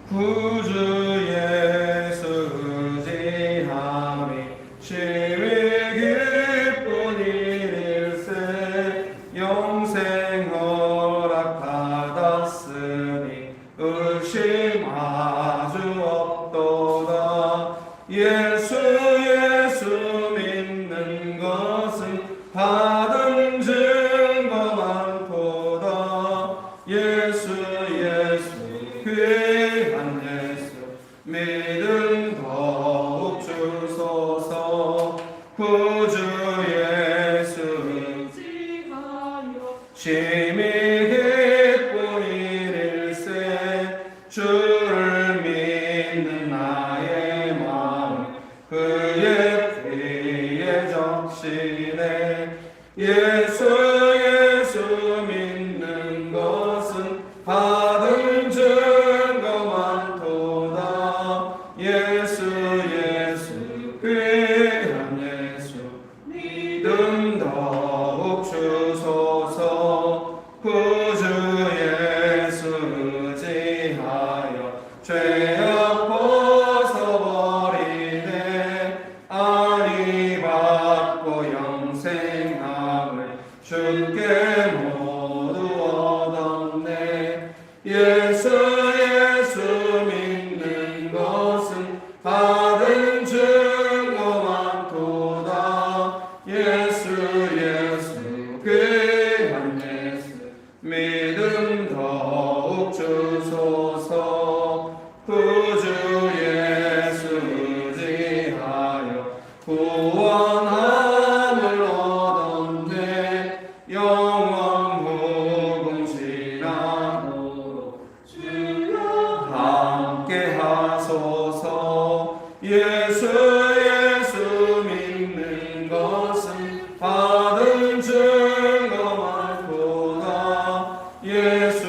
구주 예수 의지함이 심히 기쁜 일일세. 영생 허락 받았으니 의심 아주 없도다. 예수 믿는 것은 받은 증거 많도다. 예수 귀한 예수 믿음 더욱 주소서. 구주 예수 심히 기쁜 일일세. 주를 믿는 나의 마음 그의 귀에 적시네. 예수 믿는 것은 받은 증거 많도다. 예수 귀한 예수 믿음 더욱 주소서. 구주 예수 의지하여 죄악 벗어버리네. 안위 받고 영생함을 주께 모두 얻었네. 예수 믿는 것은 받은 증거 많도다. 예수 귀한 예수 믿음 더욱 주소서. 구주 예수 의지하여 구원함을 얻었네. 영원 무궁신앙으로 주여 함께 하소서. 예수 믿는 것은 받은 증거 많도다. 예수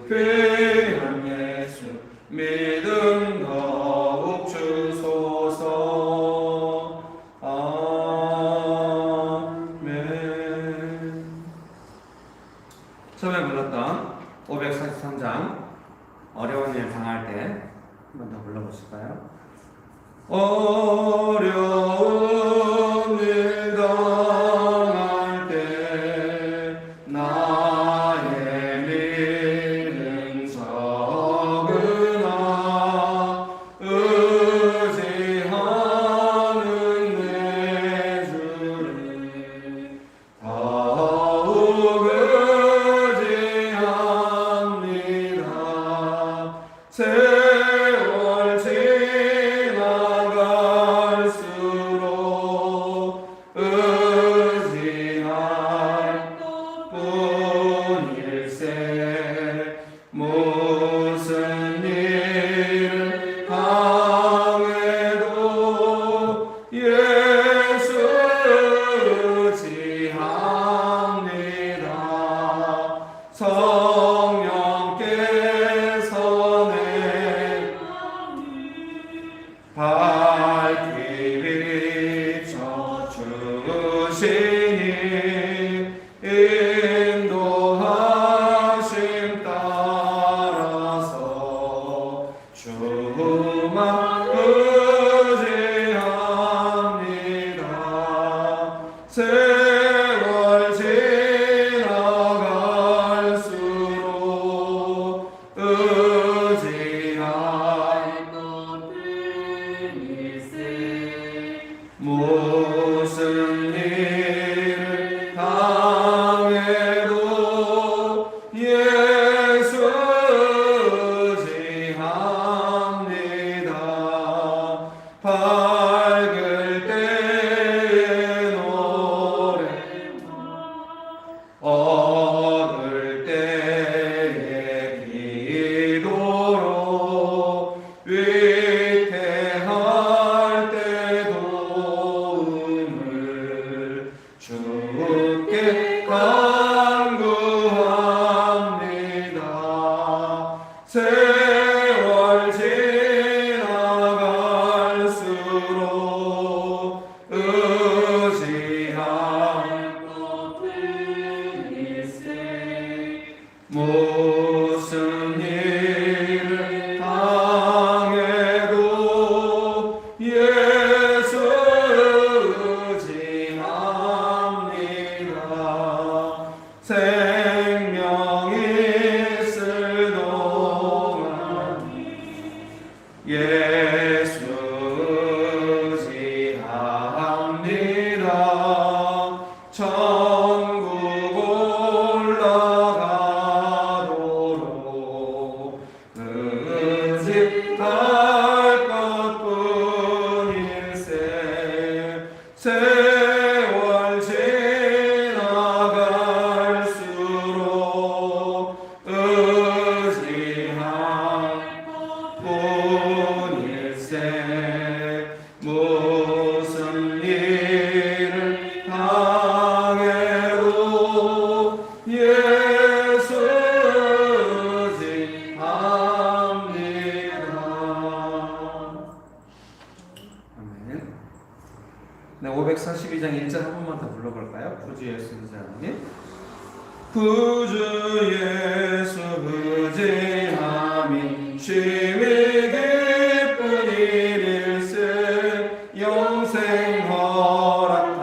귀한 예수 믿음 더욱 주소서. 아멘. 처음에 불렀던 543장 어려운 일 당할 때 한 번 더 불러보실까요? 어려운 일 당할 때 나의 믿음 적으나 의지하는 내 주를 더욱 의지합니다. 세월 지나갈수록 의지할 뿐일세. 무슨 일을 당해도 예수 의지합니다. 성령께서 내 밝히 비춰주시니 인도하심 따라서 주만 의지합니다. 세월 지나갈수록 의지할 무슨 일을 당해도 예수 의지합니다. 밝을 때의 노래 어두울 때의 기도로 위태할 때 도움을 주께 간구합니다. 세월 지나갈수록 의지할 것들일세. 무슨 일을 63장 1절 한 번만 더 불러볼까요? 구주 예수 의지 하나님. 구주 예수 의지함이 심히 기쁜 일일세 영생 허락받았으니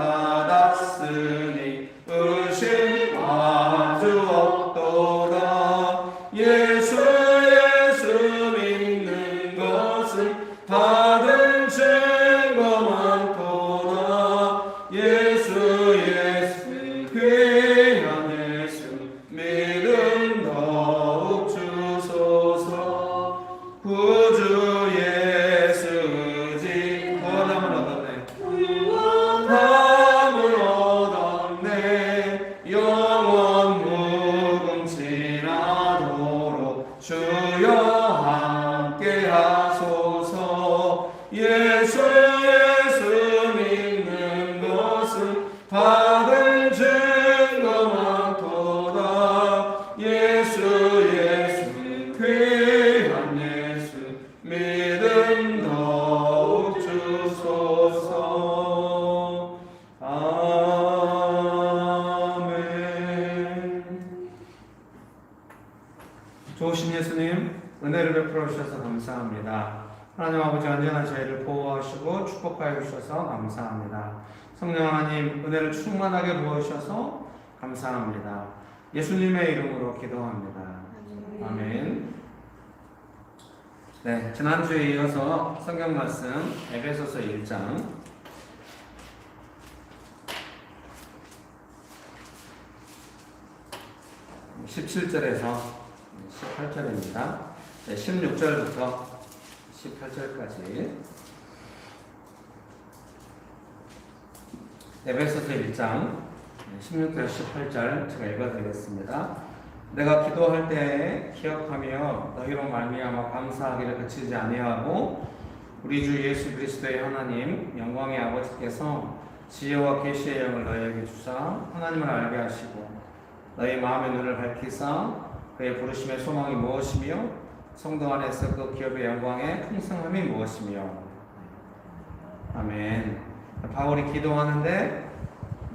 의심 아주 없도다. 예수 믿는 것은 받은 증거 많도다. 예수 귀한 예수 믿음 더욱 주소서. 구주 예수 의지 구원함을 얻었네. 구원함을 얻었네. 영원 무궁지나도록 주여 함께 하소서. 예수 믿는 것은 받은 증거 많도다. 예수 귀한 예수 믿음 더욱 주소서. 아멘. 좋으신 예수님, 은혜를 베풀어 주셔서 감사합니다. 하나님 아버지 언제나 저희를 보호하시고 축복하여 주셔서 감사합니다. 성령 하나님 은혜를 충만하게 부어주셔서 감사합니다. 예수님의 이름으로 기도합니다. 아멘. 네, 지난주에 이어서 성경 말씀 에베소서 1장 17절에서 18절입니다. 16절부터 18절까지 에베소서 1장 16절에서 18절 제가 읽어드리겠습니다. 내가 기도할 때 기억하며 너희로 말미암아 감사하기를 그치지 아니하고 우리 주 예수 그리스도의 하나님 영광의 아버지께서 지혜와 계시의 영을 너희에게 주사 하나님을 알게 하시고 너희 마음의 눈을 밝히사 그의 부르심의 소망이 무엇이며 성도 안에서 그 기업의 영광의 풍성함이 무엇이며. 아멘. 바울이 기도하는데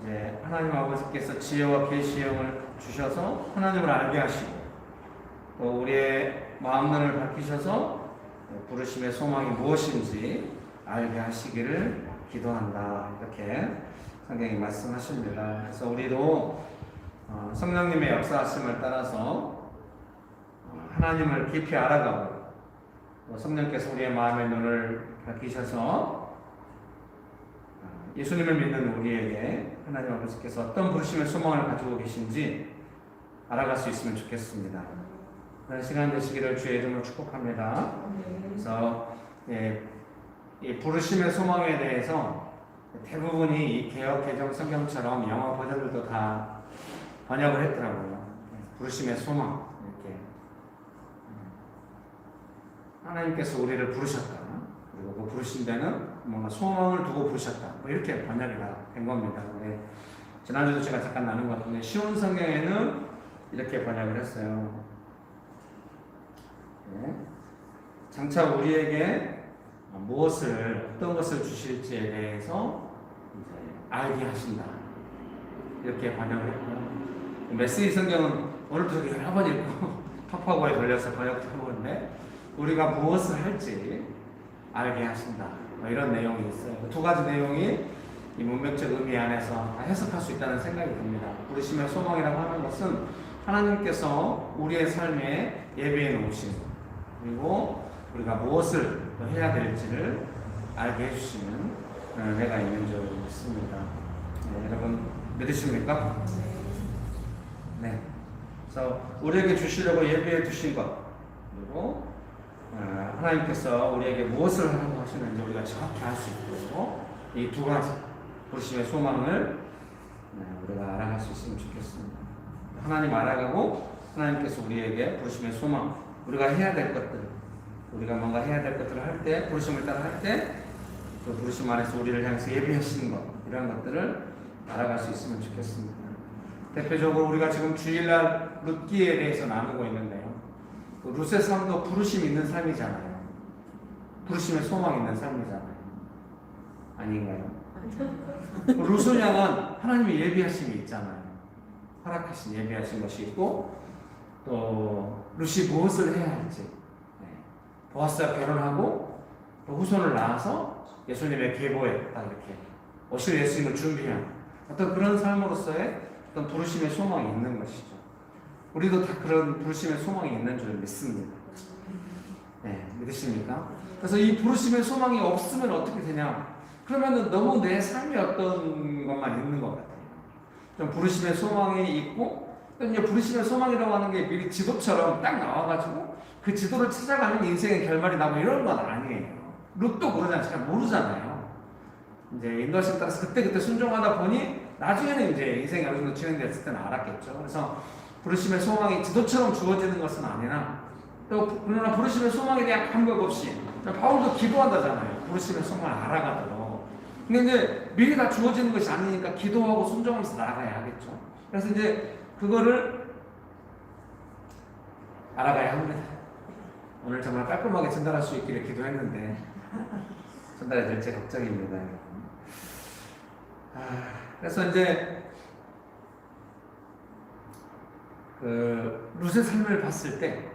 이제 하나님 아버지께서 지혜와 계시의 영을 주셔서 하나님을 알게 하시고 또 우리의 마음 눈을 밝히셔서 부르심의 소망이 무엇인지 알게 하시기를 기도한다. 이렇게 성경이 말씀하십니다. 그래서 우리도 성령님의 역사하심을 따라서 하나님을 깊이 알아가고 성령께서 우리의 마음의 눈을 밝히셔서 예수님을 믿는 우리에게 하나님 아버지께서 어떤 부르심의 소망을 가지고 계신지 알아갈 수 있으면 좋겠습니다. 그런 시간 되시기를 주의 이름으로 축복합니다. 그래서 이 부르심의 소망에 대해서 대부분이 이 개역 개정 성경처럼 영어 버전들도 다 번역을 했더라고요. 부르심의 소망 이렇게 하나님께서 우리를 부르셨다. 그리고 그 부르신 데는 뭔가 소망을 두고 부르셨다. 뭐 이렇게 번역이 된 겁니다. 네. 지난주도 제가 잠깐 나눈 것 같은데 쉬운 성경에는 이렇게 번역을 했어요. 네. 장차 우리에게 어떤 것을 주실지에 대해서 이제 알게 하신다. 이렇게 번역을 했고요. 메시지 성경은 오늘도 여러 번 읽고 파파고에 돌려서 번역도 해보는데 우리가 무엇을 할지 알게 하신다. 뭐 이런 내용이 있어요. 두 가지 내용이 이 문맥적 의미 안에서 다 해석할 수 있다는 생각이 듭니다. 부르심의 소망이라고 하는 것은 하나님께서 우리의 삶에 예비해 놓으신 그리고 우리가 무엇을 해야 될지를 알게 해주시는 은혜가 있는 줄 믿습니다. 네, 여러분 믿으십니까? 네. 그래서 우리에게 주시려고 예비해 두신 것 그리고 하나님께서 우리에게 무엇을 하라고 하시는지 우리가 정확히 알 수 있고 이 두 가지 부르심의 소망을 우리가 알아갈 수 있으면 좋겠습니다. 하나님 알아가고 하나님께서 우리에게 부르심의 소망 우리가 해야 될 것들 우리가 뭔가 해야 될 것들을 할 때 부르심을 따라 할 때 그 부르심 안에서 우리를 향해서 예비하시는 것 이런 것들을 알아갈 수 있으면 좋겠습니다. 대표적으로 우리가 지금 주일날 룻기에 대해서 나누고 있는데요. 그 룻의 삶도 부르심 있는 삶이잖아요. 부르심의 소망 있는 삶이잖아요. 아닌가요? 룻을 향한 하나님의 예비하신 게 있잖아요. 허락하신 예비하신 것이 있고, 또 룻이 무엇을 해야 할지, 보아스와 결혼하고 또 후손을 낳아서 예수님의 계보에 딱 이렇게 오실 예수님을 준비한 어떤 그런 삶으로서의 어떤 부르심의 소망이 있는 것이죠. 우리도 다 그런 부르심의 소망이 있는 줄 믿습니다. 믿으십니까? 그래서 이 부르심의 소망이 없으면 어떻게 되냐? 그러면은 너무 내 삶에 어떤 것만 있는 것 같아요. 좀 부르심의 소망이 있고, 이제 부르심의 소망이라고 하는 게 미리 지도처럼 딱 나와가지고 그 지도를 찾아가는 인생의 결말이 나고 이런 건 아니에요. 룻도 그러잖아요. 잘 모르잖아요. 이제 인도하심 따라서 그때 순종하다 보니 나중에는 이제 인생이 어느 정도 진행됐을 때는 알았겠죠. 그래서 부르심의 소망이 지도처럼 주어지는 것은 아니나, 또 그러나 부르심의 소망에 대한 감각 없이 바울도 기도한다잖아요. 부르심의 소망을 알아가도록. 근데 이제 미리 다 주어지는 것이 아니니까 기도하고 순종하면서 나아가야 하겠죠. 그래서 이제 그거를 알아가야 합니다. 오늘 정말 깔끔하게 전달할 수 있기를 기도했는데 전달이 될지 걱정입니다. 그래서 이제 그 룻의 삶을 봤을 때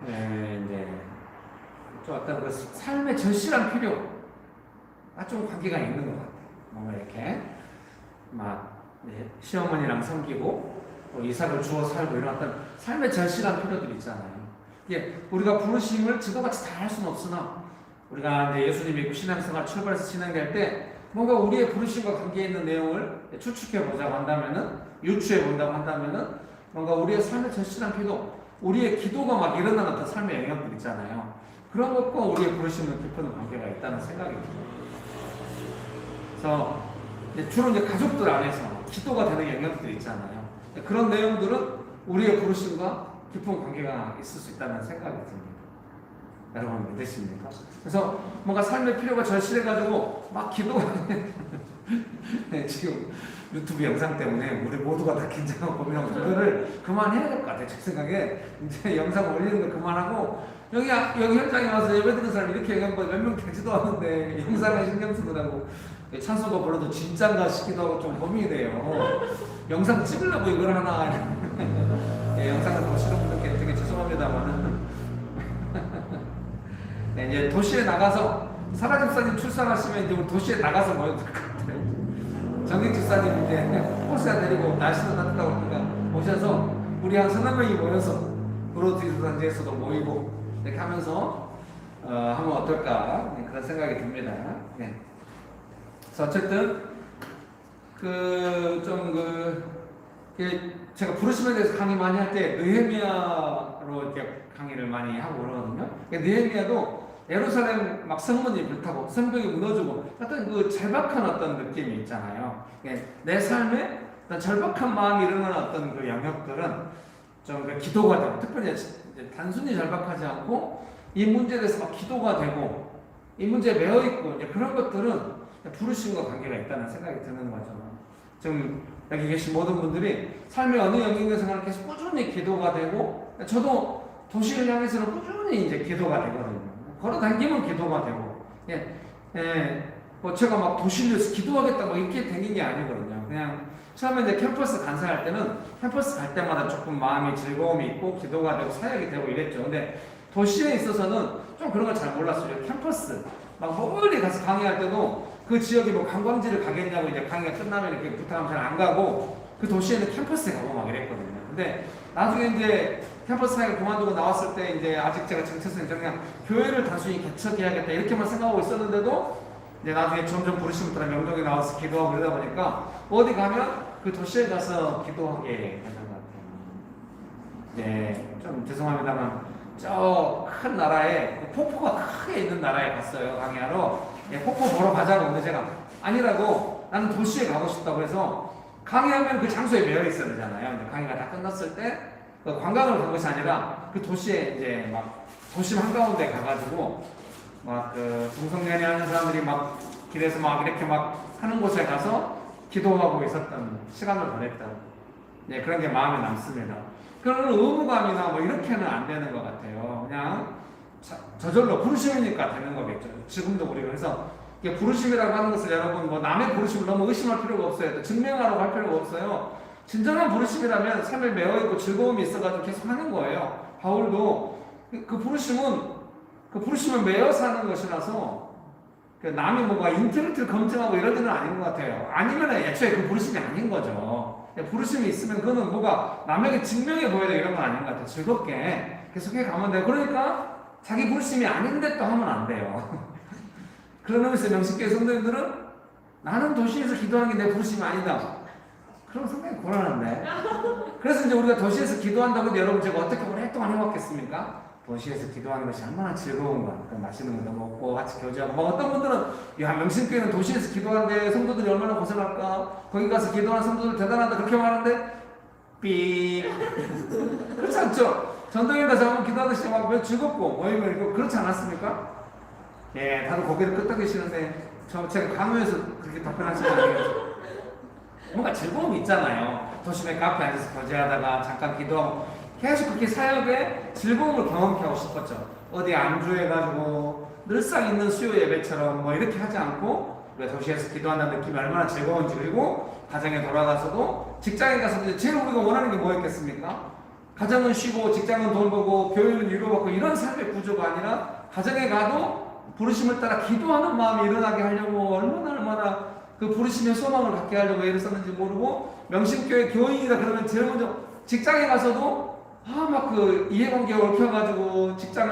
이제 좀 어떤 그 삶의 절실한 필요가 좀 관계가 있는 것 같아요. 뭔가 이렇게 막 시어머니랑 섬기고 또 이삭을 주워 살고 이런 어떤 삶의 절실한 필요들이 있잖아요. 이게 우리가 부르심을 지도같이 다 할 수는 없으나 우리가 이제 예수님 믿고 신앙생활 출발해서 진행될 때 뭔가 우리의 부르심과 관계 있는 내용을 추측해 보자고 한다면은, 유추해 본다고 한다면은 뭔가 우리의 삶의 절실한 필요, 우리의 기도가 막 일어나는 어떤 삶의 영역들 있잖아요. 그런 것과 우리의 부르심을 깊은 관계가 있다는 생각이 듭니다. 그래서 주로 이제 가족들 안에서 기도가 되는 영역들이 있잖아요. 그런 내용들은 우리의 부르심과 깊은 관계가 있을 수 있다는 생각이 듭니다. 여러분 믿으십니까? 그래서 뭔가 삶의 필요가 절실해가지고 막 기도가 지금 유튜브 영상 때문에 우리 모두가 다 긴장하고 고민하고 그거를 그만해야 될 것 같아요. 제 생각에 이제 영상 올리는 거 그만하고 여기 현장에 와서 예배드리는 사람 이렇게 얘기하면 몇 명 되지도 않는데 영상에 신경 쓰느라고 찬송가 불러도 진짠가 싶기도 하고 좀 고민이 돼요. 영상 찍으려고 이걸 하나 영상을 보시는 분들께 되게 죄송합니다만 이제 도시에 나가서 사라 집사님 출산하시면 이제 우리 도시에 나가서 모여야 될 것 같아요. 정익 집사님 이제 호수에 내리고 날씨도 따뜻하고 그러니까 오셔서 우리 한 서너 명이 모여서 브로드리스 단지에서도 모이고 이렇게 하면서 하면 어떨까 그런 생각이 듭니다. 그래서 어쨌든 제가 부르심에 대해서 강의 많이 할 때 느헤미야로 이렇게 강의를 많이 하고 그러거든요. 느헤미야도 예루살렘 막 성문이 불타고 성벽이 무너지고 어떤 그 절박한 어떤 느낌이 있잖아요. 내 삶에 어떤 절박한 마음이 일어나는 어떤 그 영역들은 좀 그 기도가 되고, 특별히 단순히 절박하지 않고 이 문제에 대해서 막 기도가 되고 이 문제에 매여 있고 이제 그런 것들은 부르심과 관계가 있다는 생각이 드는 거죠. 지금 여기 계신 모든 분들이 삶의 어느 영역에서 계속 꾸준히 기도가 되고, 저도 도시를 향해서는 꾸준히 이제 기도가 되거든요. 걸어 다니면 기도가 되고, 뭐 제가 막 도시를 위해서 기도하겠다 뭐 이렇게 되는 게 아니거든요. 그냥 처음에 이제 캠퍼스 간사할 때는 캠퍼스 갈 때마다 조금 마음이 즐거움이 있고 기도가 되고 사역이 되고 이랬죠. 근데 도시에 있어서는 좀 그런 걸 잘 몰랐어요. 캠퍼스 막 멀리 가서 강의할 때도 그 지역에 뭐 관광지를 가겠냐고 이제 강의가 끝나면 이렇게 부탁하면 잘 안 가고 그 도시에는 캠퍼스에 가고 막 이랬거든요. 근데 나중에 이제 캠퍼스 사역을 그만두고 나왔을 때 이제 아직 제가 정체성이 그냥 교회를 단순히 개척해야겠다 이렇게만 생각하고 있었는데도 이제 나중에 점점 부르심을 따라 명동에 나와서 기도하고 그러다 보니까 어디 가면 그 도시에 가서 기도하게 되는 것 같아요. 좀 죄송합니다만 저 큰 나라에 폭포가 크게 있는 나라에 갔어요. 강의하러. 폭포 보러 가자고. 근데 제가 아니라고 나는 도시에 가고 싶다고 해서 강의하면 그 장소에 매여 있어야 되잖아요. 강의가 다 끝났을 때 그 관광을 간 것이 아니라 그 도시에 이제 막 도심 한가운데 가가지고 막 그 동성연애 하는 사람들이 막 길에서 막 이렇게 막 하는 곳에 가서 기도하고 있었던 시간을 보냈던 그런 게 마음에 남습니다. 그런 의무감이나 뭐 이렇게는 안 되는 것 같아요. 그냥 저절로 부르심이니까 되는 거겠죠. 지금도 우리가 그래서 이게 부르심이라고 하는 것을 여러분 뭐 남의 부르심을 너무 의심할 필요가 없어요. 또 증명하라고 할 필요가 없어요. 진정한 부르심이라면 삶에 매어있고 즐거움이 있어가지고 계속 하는 거예요. 바울도 그 부르심은 매어 사는 것이라서 남이 뭔가 인tellect를 검증하고 이런 일은 아닌 것 같아요. 아니면 애초에 그 부르심이 아닌 거죠. 부르심이 있으면 그거는 뭐가 남에게 증명해 보여야 돼 이런 건 아닌 것 같아요. 즐겁게 계속해 가면 돼요. 그러니까 자기 부르심이 아닌데 또 하면 안 돼요. 그런 의미에서 명식교회 성도님들은 나는 도시에서 기도하는 게 내 부르심이 아니다. 그럼 상당히 곤란한데. 그래서 이제 우리가 도시에서 기도한다고 해도 여러분 제가 어떻게 오랫동안 해왔겠습니까? 도시에서 기도하는 것이 얼마나 즐거운가. 맛있는 것도 먹고 같이 교제하고. 뭐 어떤 분들은 야 명신교회는 도시에서 기도하는데 성도들이 얼마나 고생할까. 거기 가서 기도하는 성도들 대단하다 그렇게 말하는데 삑. 그렇지 않죠? 전도회 가서 한번 기도하듯이 막 즐겁고 뭐 이거 그렇지 않았습니까? 예, 다들 고개를 끄덕이시는데 제가 강요해서 그렇게 답변하시는 거 아니에요? 뭔가 즐거움이 있잖아요. 도심의 카페에 앉아서 교제하다가 잠깐 기도하고 계속 그렇게 사역에 즐거움을 경험케 하고 싶었죠. 어디 안주해가지고 늘상 있는 수요 예배처럼 뭐 이렇게 하지 않고 우리가 도시에서 기도한다는 느낌이 얼마나 즐거운지 그리고 가정에 돌아가서도 직장에 가서도 제일 우리가 원하는 게 뭐였겠습니까? 가정은 쉬고 직장은 돈 벌고 교회는 위로받고 이런 삶의 구조가 아니라 가정에 가도 부르심을 따라 기도하는 마음이 일어나게 하려고 얼마나 그 부르심의 소망을 갖게 하려고 애를 썼는지 모르고 명심교회 교인이다 그러면 제일 먼저 직장에 가서도 막 그 이해관계가 얽혀가지고 직장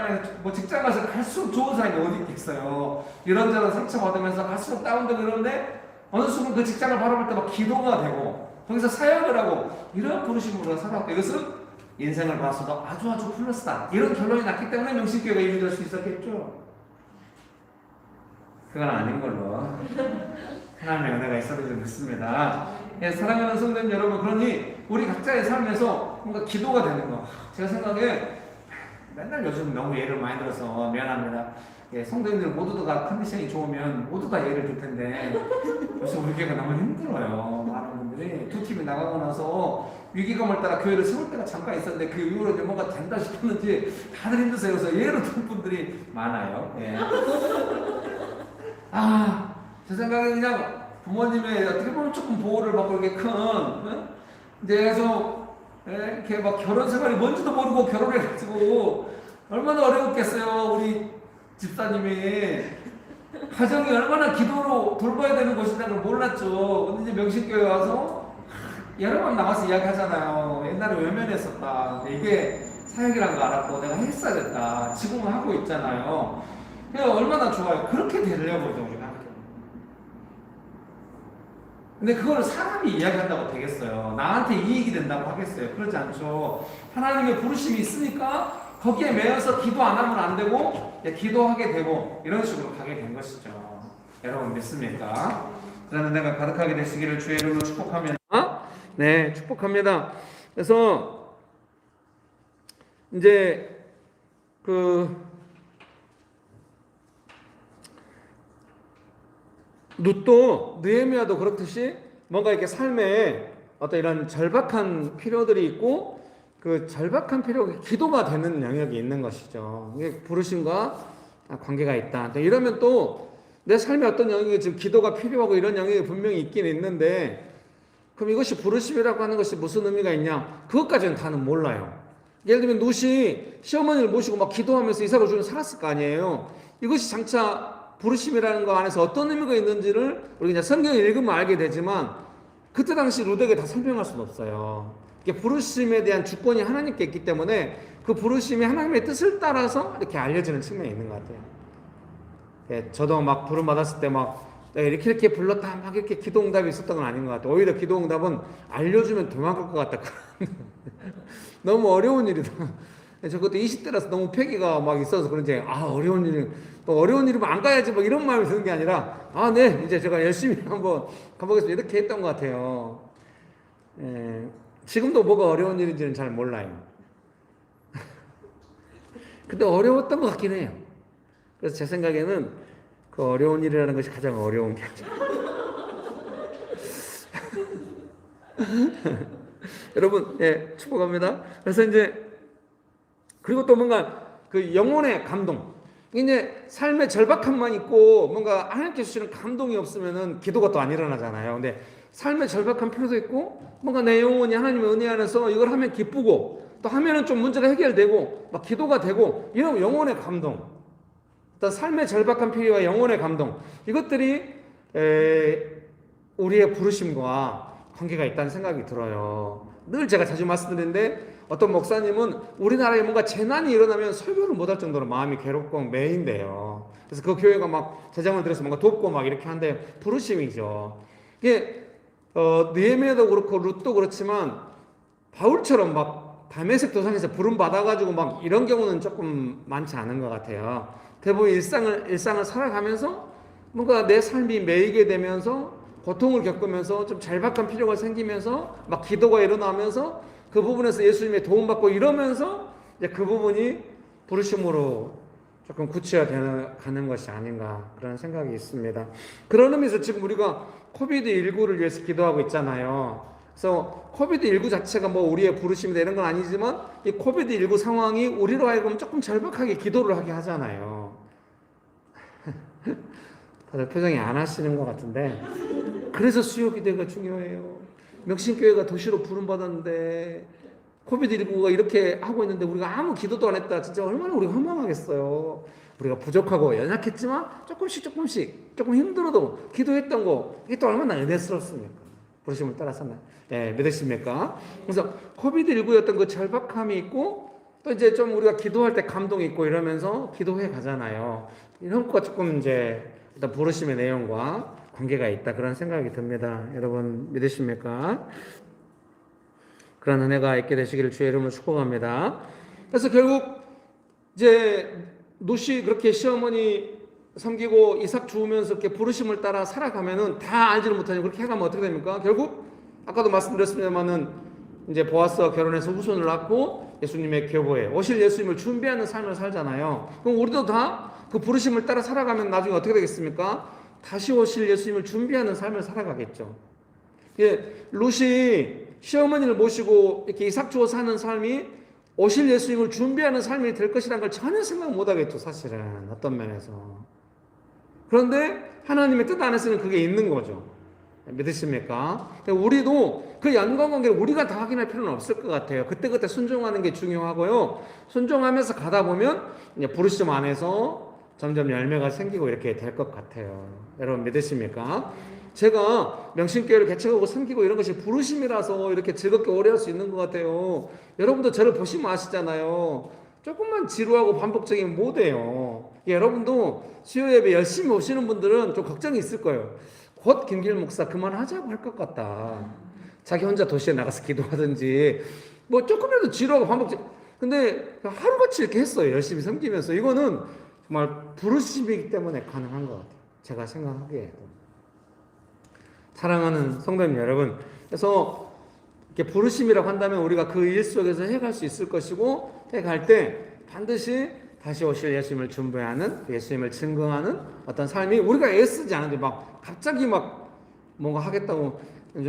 가서 갈수록 좋은 사람이 어디 있겠어요. 이런저런 상처받으면서 갈수록 다운되고 이러는데 어느 순간 그 직장을 바라볼 때 막 기도가 되고 거기서 사역을 하고 이런 부르심으로 살아왔고 이것은 인생을 봐서도 아주 플러스다. 이런 결론이 났기 때문에 명심교회가 이루어질 수 있었겠죠. 그건 아닌 걸로 하나님의 은혜가 있어도 좀 믿습니다. 예, 사랑하는 성도님 여러분, 그러니 우리 각자의 삶에서 뭔가 기도가 되는 거. 제가 생각에 맨날 요즘 너무 예를 많이 들어서 미안합니다. 예, 성도님들 모두가 컨디션이 좋으면 모두 다 예를 들 텐데 요즘 우리 교회가 너무 힘들어요. 많은 분들이 두 팀이 나가고 나서 위기감을 따라 교회를 세울 때가 잠깐 있었는데 그 이후로 뭔가 된다 싶었는지 다들 힘드세요. 그래서 예를 든 분들이 많아요. 예. 제 생각에 그냥 부모님의 어떻게 보면 조금 보호를 받고 이렇게 큰, 그래서 이렇게 막 결혼 생활이 뭔지도 모르고 결혼해가지고 얼마나 어려웠겠어요. 우리 집사님이 가정이 얼마나 기도로 돌봐야 되는 곳이라는 걸 몰랐죠. 근데 이제 명신교회 와서 여러 번 나와서 이야기하잖아요. 옛날에 외면했었다. 근데 이게 사역이란 거 알았고 내가 했어야 됐다. 지금은 하고 있잖아요. 얼마나 좋아요. 그렇게 되려고죠, 우리가. 근데 그걸 사람이 이야기한다고 되겠어요. 나한테 이익이 된다고 하겠어요. 그렇지 않죠. 하나님의 부르심이 있으니까 거기에 매여서 기도 안 하면 안 되고 기도하게 되고 이런 식으로 가게 된 것이죠. 여러분 믿습니까? 그러나 내가 가득하게 되시기를 주의 이름으로 축복합니다. 네, 축복합니다. 그래서 이제 룻도 느헤미야도 그렇듯이 뭔가 이렇게 삶에 어떤 이런 절박한 필요들이 있고 그 절박한 필요가 기도가 되는 영역이 있는 것이죠. 이게 부르심과 관계가 있다. 이러면 또 내 삶에 어떤 영역이 지금 기도가 필요하고 이런 영역이 분명히 있긴 있는데 그럼 이것이 부르심이라고 하는 것이 무슨 의미가 있냐? 그것까지는 다는 몰라요. 예를 들면 룻이 시어머니를 모시고 막 기도하면서 이삭을 주는 살았을 거 아니에요. 이것이 장차 부르심이라는 거 안에서 어떤 의미가 있는지를 우리 그냥 성경을 읽으면 알게 되지만 그때 당시 룻에게 다 설명할 수는 없어요. 부르심에 대한 주권이 하나님께 있기 때문에 그 부르심이 하나님의 뜻을 따라서 이렇게 알려지는 측면이 있는 것 같아요. 예, 저도 막 부름 받았을 때 막 이렇게 불렀다 막 이렇게 기도응답이 있었던 건 아닌 것 같아요. 오히려 기도응답은 알려주면 도망갈 것 같다. 너무 어려운 일이다. 저 그때 20대라서 너무 패기가 막 있어서 그런지 어려운 일이 또 어려운 일이면 안 가야지 막 이런 마음이 드는 게 아니라 네 이제 제가 열심히 한번 가보겠습니다 이렇게 했던 것 같아요. 지금도 뭐가 어려운 일인지는 잘 몰라요. 근데 어려웠던 것 같긴 해요. 그래서 제 생각에는 그 어려운 일이라는 것이 가장 어려운 게 여러분 축복합니다. 그래서 이제 그리고 또 뭔가 그 영혼의 감동. 이제 삶의 절박함만 있고 뭔가 하나님께 주시는 감동이 없으면은 기도가 또 안 일어나잖아요. 근데 삶의 절박한 필요도 있고 뭔가 내 영혼이 하나님의 은혜 안에서 이걸 하면 기쁘고 또 하면은 좀 문제가 해결되고 막 기도가 되고 이런 영혼의 감동, 어떤 삶의 절박한 필요와 영혼의 감동, 이것들이 우리의 부르심과 관계가 있다는 생각이 들어요. 늘 제가 자주 말씀드리는데 어떤 목사님은 우리나라에 뭔가 재난이 일어나면 설교를 못할 정도로 마음이 괴롭고 매인데요. 그래서 그 교회가 막 재정을 들여서 뭔가 돕고 막 이렇게 하는데 부르심이죠. 이게 느헤미야도 그렇고 룻도 그렇지만 바울처럼 막 다메섹 도상에서 부름 받아가지고 막 이런 경우는 조금 많지 않은 것 같아요. 대부분 일상을 살아가면서 뭔가 내 삶이 매이게 되면서 고통을 겪으면서 좀 절박한 필요가 생기면서 막 기도가 일어나면서 그 부분에서 예수님의 도움받고 이러면서 이제 그 부분이 부르심으로 조금 구체화되는 것이 아닌가 그런 생각이 있습니다. 그런 의미에서 지금 우리가 코비드19를 위해서 기도하고 있잖아요. 그래서 코비드19 자체가 뭐 우리의 부르심이다 이런 건 아니지만 이 코비드19 상황이 우리로 하여금 조금 절박하게 기도를 하게 하잖아요. 다들 표정이 안 하시는 것 같은데 그래서 수요기도가 중요해요. 명신교회가 도시로 부름받았는데 코비드19가 이렇게 하고 있는데 우리가 아무 기도도 안 했다. 진짜 얼마나 우리가 허망하겠어요. 우리가 부족하고 연약했지만 조금씩 조금 힘들어도 기도했던 거 이게 또 얼마나 은혜스럽습니까? 부르심을 따라서는 믿으십니까? 그래서 코비드19였던 그 절박함이 있고 또 이제 좀 우리가 기도할 때 감동이 있고 이러면서 기도해 가잖아요. 이런 것과 조금 이제 일단 부르심의 내용과 관계가 있다 그런 생각이 듭니다. 여러분 믿으십니까? 그런 은혜가 있게 되시기를 주의 이름으로 축복합니다. 그래서 결국 이제 노시 그렇게 시어머니 섬기고 이삭 주우면서 이렇게 부르심을 따라 살아가면은 다 알지를 못하니 그렇게 해가면 어떻게 됩니까? 결국 아까도 말씀드렸습니다만은 이제 보아스와 결혼해서 후손을 낳고 예수님의 교보에 오실 예수님을 준비하는 삶을 살잖아요. 그럼 우리도 다 그 부르심을 따라 살아가면 나중에 어떻게 되겠습니까? 다시 오실 예수님을 준비하는 삶을 살아가겠죠. 룻이 시어머니를 모시고 이렇게 이삭 주어 사는 삶이 오실 예수님을 준비하는 삶이 될 것이라는 걸 전혀 생각 못 하겠죠, 사실은. 어떤 면에서. 그런데 하나님의 뜻 안에서는 그게 있는 거죠. 믿으십니까? 우리도 그 연관관계를 우리가 다 확인할 필요는 없을 것 같아요. 그때그때 순종하는 게 중요하고요. 순종하면서 가다 보면 이제 부르심 안에서 점점 열매가 생기고 이렇게 될 것 같아요. 여러분 믿으십니까? 제가 명신교회를 개척하고 섬기고 이런 것이 부르심이라서 이렇게 즐겁게 오래 할 수 있는 것 같아요. 여러분도 저를 보시면 아시잖아요. 조금만 지루하고 반복적이면 못해요. 여러분도 수요 예배 열심히 오시는 분들은 좀 걱정이 있을 거예요. 곧 김길 목사 그만하자고 할 것 같다. 자기 혼자 도시에 나가서 기도하든지 뭐 조금이라도 지루하고 반복적. 근데 하루같이 이렇게 했어요. 열심히 섬기면서. 이거는 정말 부르심이기 때문에 가능한 것 같아요. 제가 생각하기에도. 사랑하는 성도님 여러분, 그래서 이렇게 부르심이라고 한다면 우리가 그 일 속에서 해갈 수 있을 것이고 해갈 때 반드시 다시 오실 예수님을 준비하는 예수님을 증거하는 어떤 삶이 우리가 애쓰지 않은데 막 갑자기 막 뭔가 하겠다고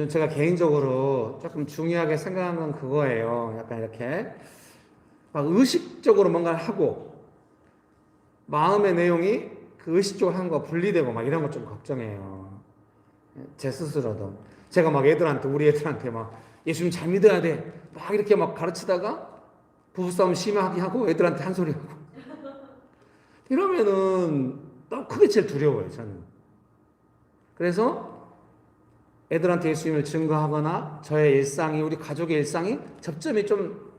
제가 개인적으로 조금 중요하게 생각한 건 그거예요. 약간 이렇게 막 의식적으로 뭔가를 하고 마음의 내용이 그 의식적으로 하는 거와 분리되고 막 이런 거 좀 걱정해요. 제 스스로도. 제가 막 우리 애들한테 막 예수님 잘 믿어야 돼. 막 이렇게 막 가르치다가 부부싸움 심하게 하고 애들한테 한 소리 하고. 이러면은 그게 제일 두려워요, 저는. 그래서 애들한테 예수님을 증거하거나 저의 일상이, 우리 가족의 일상이 접점이 좀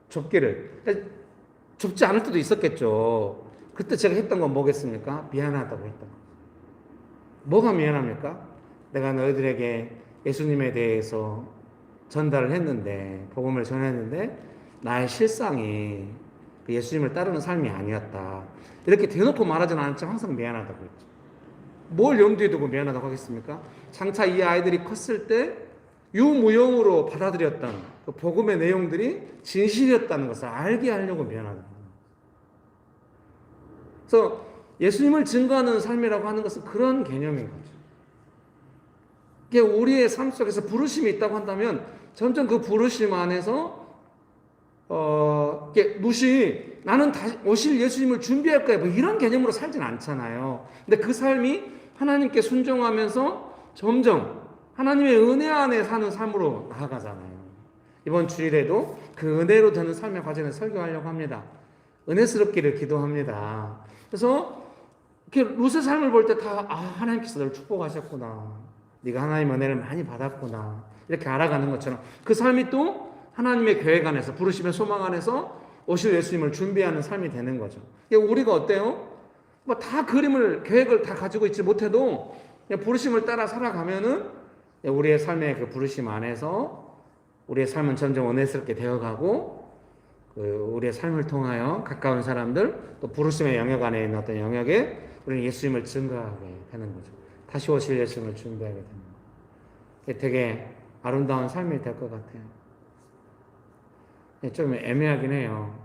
좁지 않을 때도 있었겠죠. 그때 제가 했던 건 뭐겠습니까? 미안하다고 했던 거. 뭐가 미안합니까? 내가 너희들에게 예수님에 대해서 전달을 했는데, 복음을 전했는데, 나의 실상이 그 예수님을 따르는 삶이 아니었다. 이렇게 대놓고 말하지는 않지만 항상 미안하다고 했죠. 뭘 염두에 두고 미안하다고 하겠습니까? 장차 이 아이들이 컸을 때 유무용으로 받아들였던 그 복음의 내용들이 진실이었다는 것을 알게 하려고 미안하다. 그래서 예수님을 증거하는 삶이라고 하는 것은 그런 개념인 거죠. 이게 우리의 삶 속에서 부르심이 있다고 한다면 점점 그 부르심 안에서 룻이 나는 다시 오실 예수님을 준비할 거야. 뭐 이런 개념으로 살진 않잖아요. 근데 그 삶이 하나님께 순종하면서 점점 하나님의 은혜 안에 사는 삶으로 나아가잖아요. 이번 주일에도 그 은혜로 되는 삶의 과정을 설교하려고 합니다. 은혜스럽기를 기도합니다. 그래서 이렇게 룻의 삶을 볼 때 다 하나님께서 너를 축복하셨구나. 네가 하나님의 은혜를 많이 받았구나. 이렇게 알아가는 것처럼 그 삶이 또 하나님의 계획 안에서 부르심의 소망 안에서 오실 예수님을 준비하는 삶이 되는 거죠. 우리가 어때요? 뭐 다 그림을 계획을 다 가지고 있지 못해도 그냥 부르심을 따라 살아가면은 우리의 삶의 그 부르심 안에서 우리의 삶은 점점 은혜스럽게 되어가고 우리의 삶을 통하여 가까운 사람들 또 부르심의 영역 안에 있는 어떤 영역에 우리는 예수님을 증거하게 되는 거죠. 다시 오실 예수님을 준비하게 되는 거죠. 되게 아름다운 삶이 될 것 같아요. 좀 애매하긴 해요.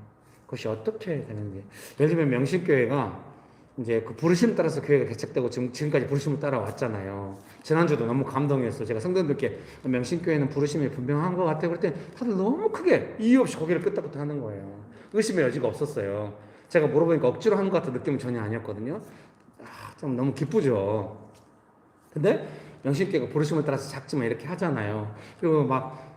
그것이 어떻게 되는지. 예를 들면 명신교회가 이제 그 부르심 따라서 교회가 개척되고 지금까지 부르심을 따라왔잖아요. 지난주도 너무 감동이었어요. 제가 성도님들께 명신교회는 부르심이 분명한 것 같아요. 그럴 때 다들 너무 크게 이유 없이 고개를 끄덕끄덕 하는 거예요. 의심의 여지가 없었어요. 제가 물어보니까 억지로 하는 것 같은 느낌은 전혀 아니었거든요. 좀 너무 기쁘죠. 근데 명신교회가 부르심을 따라서 작지만 이렇게 하잖아요. 그리고 막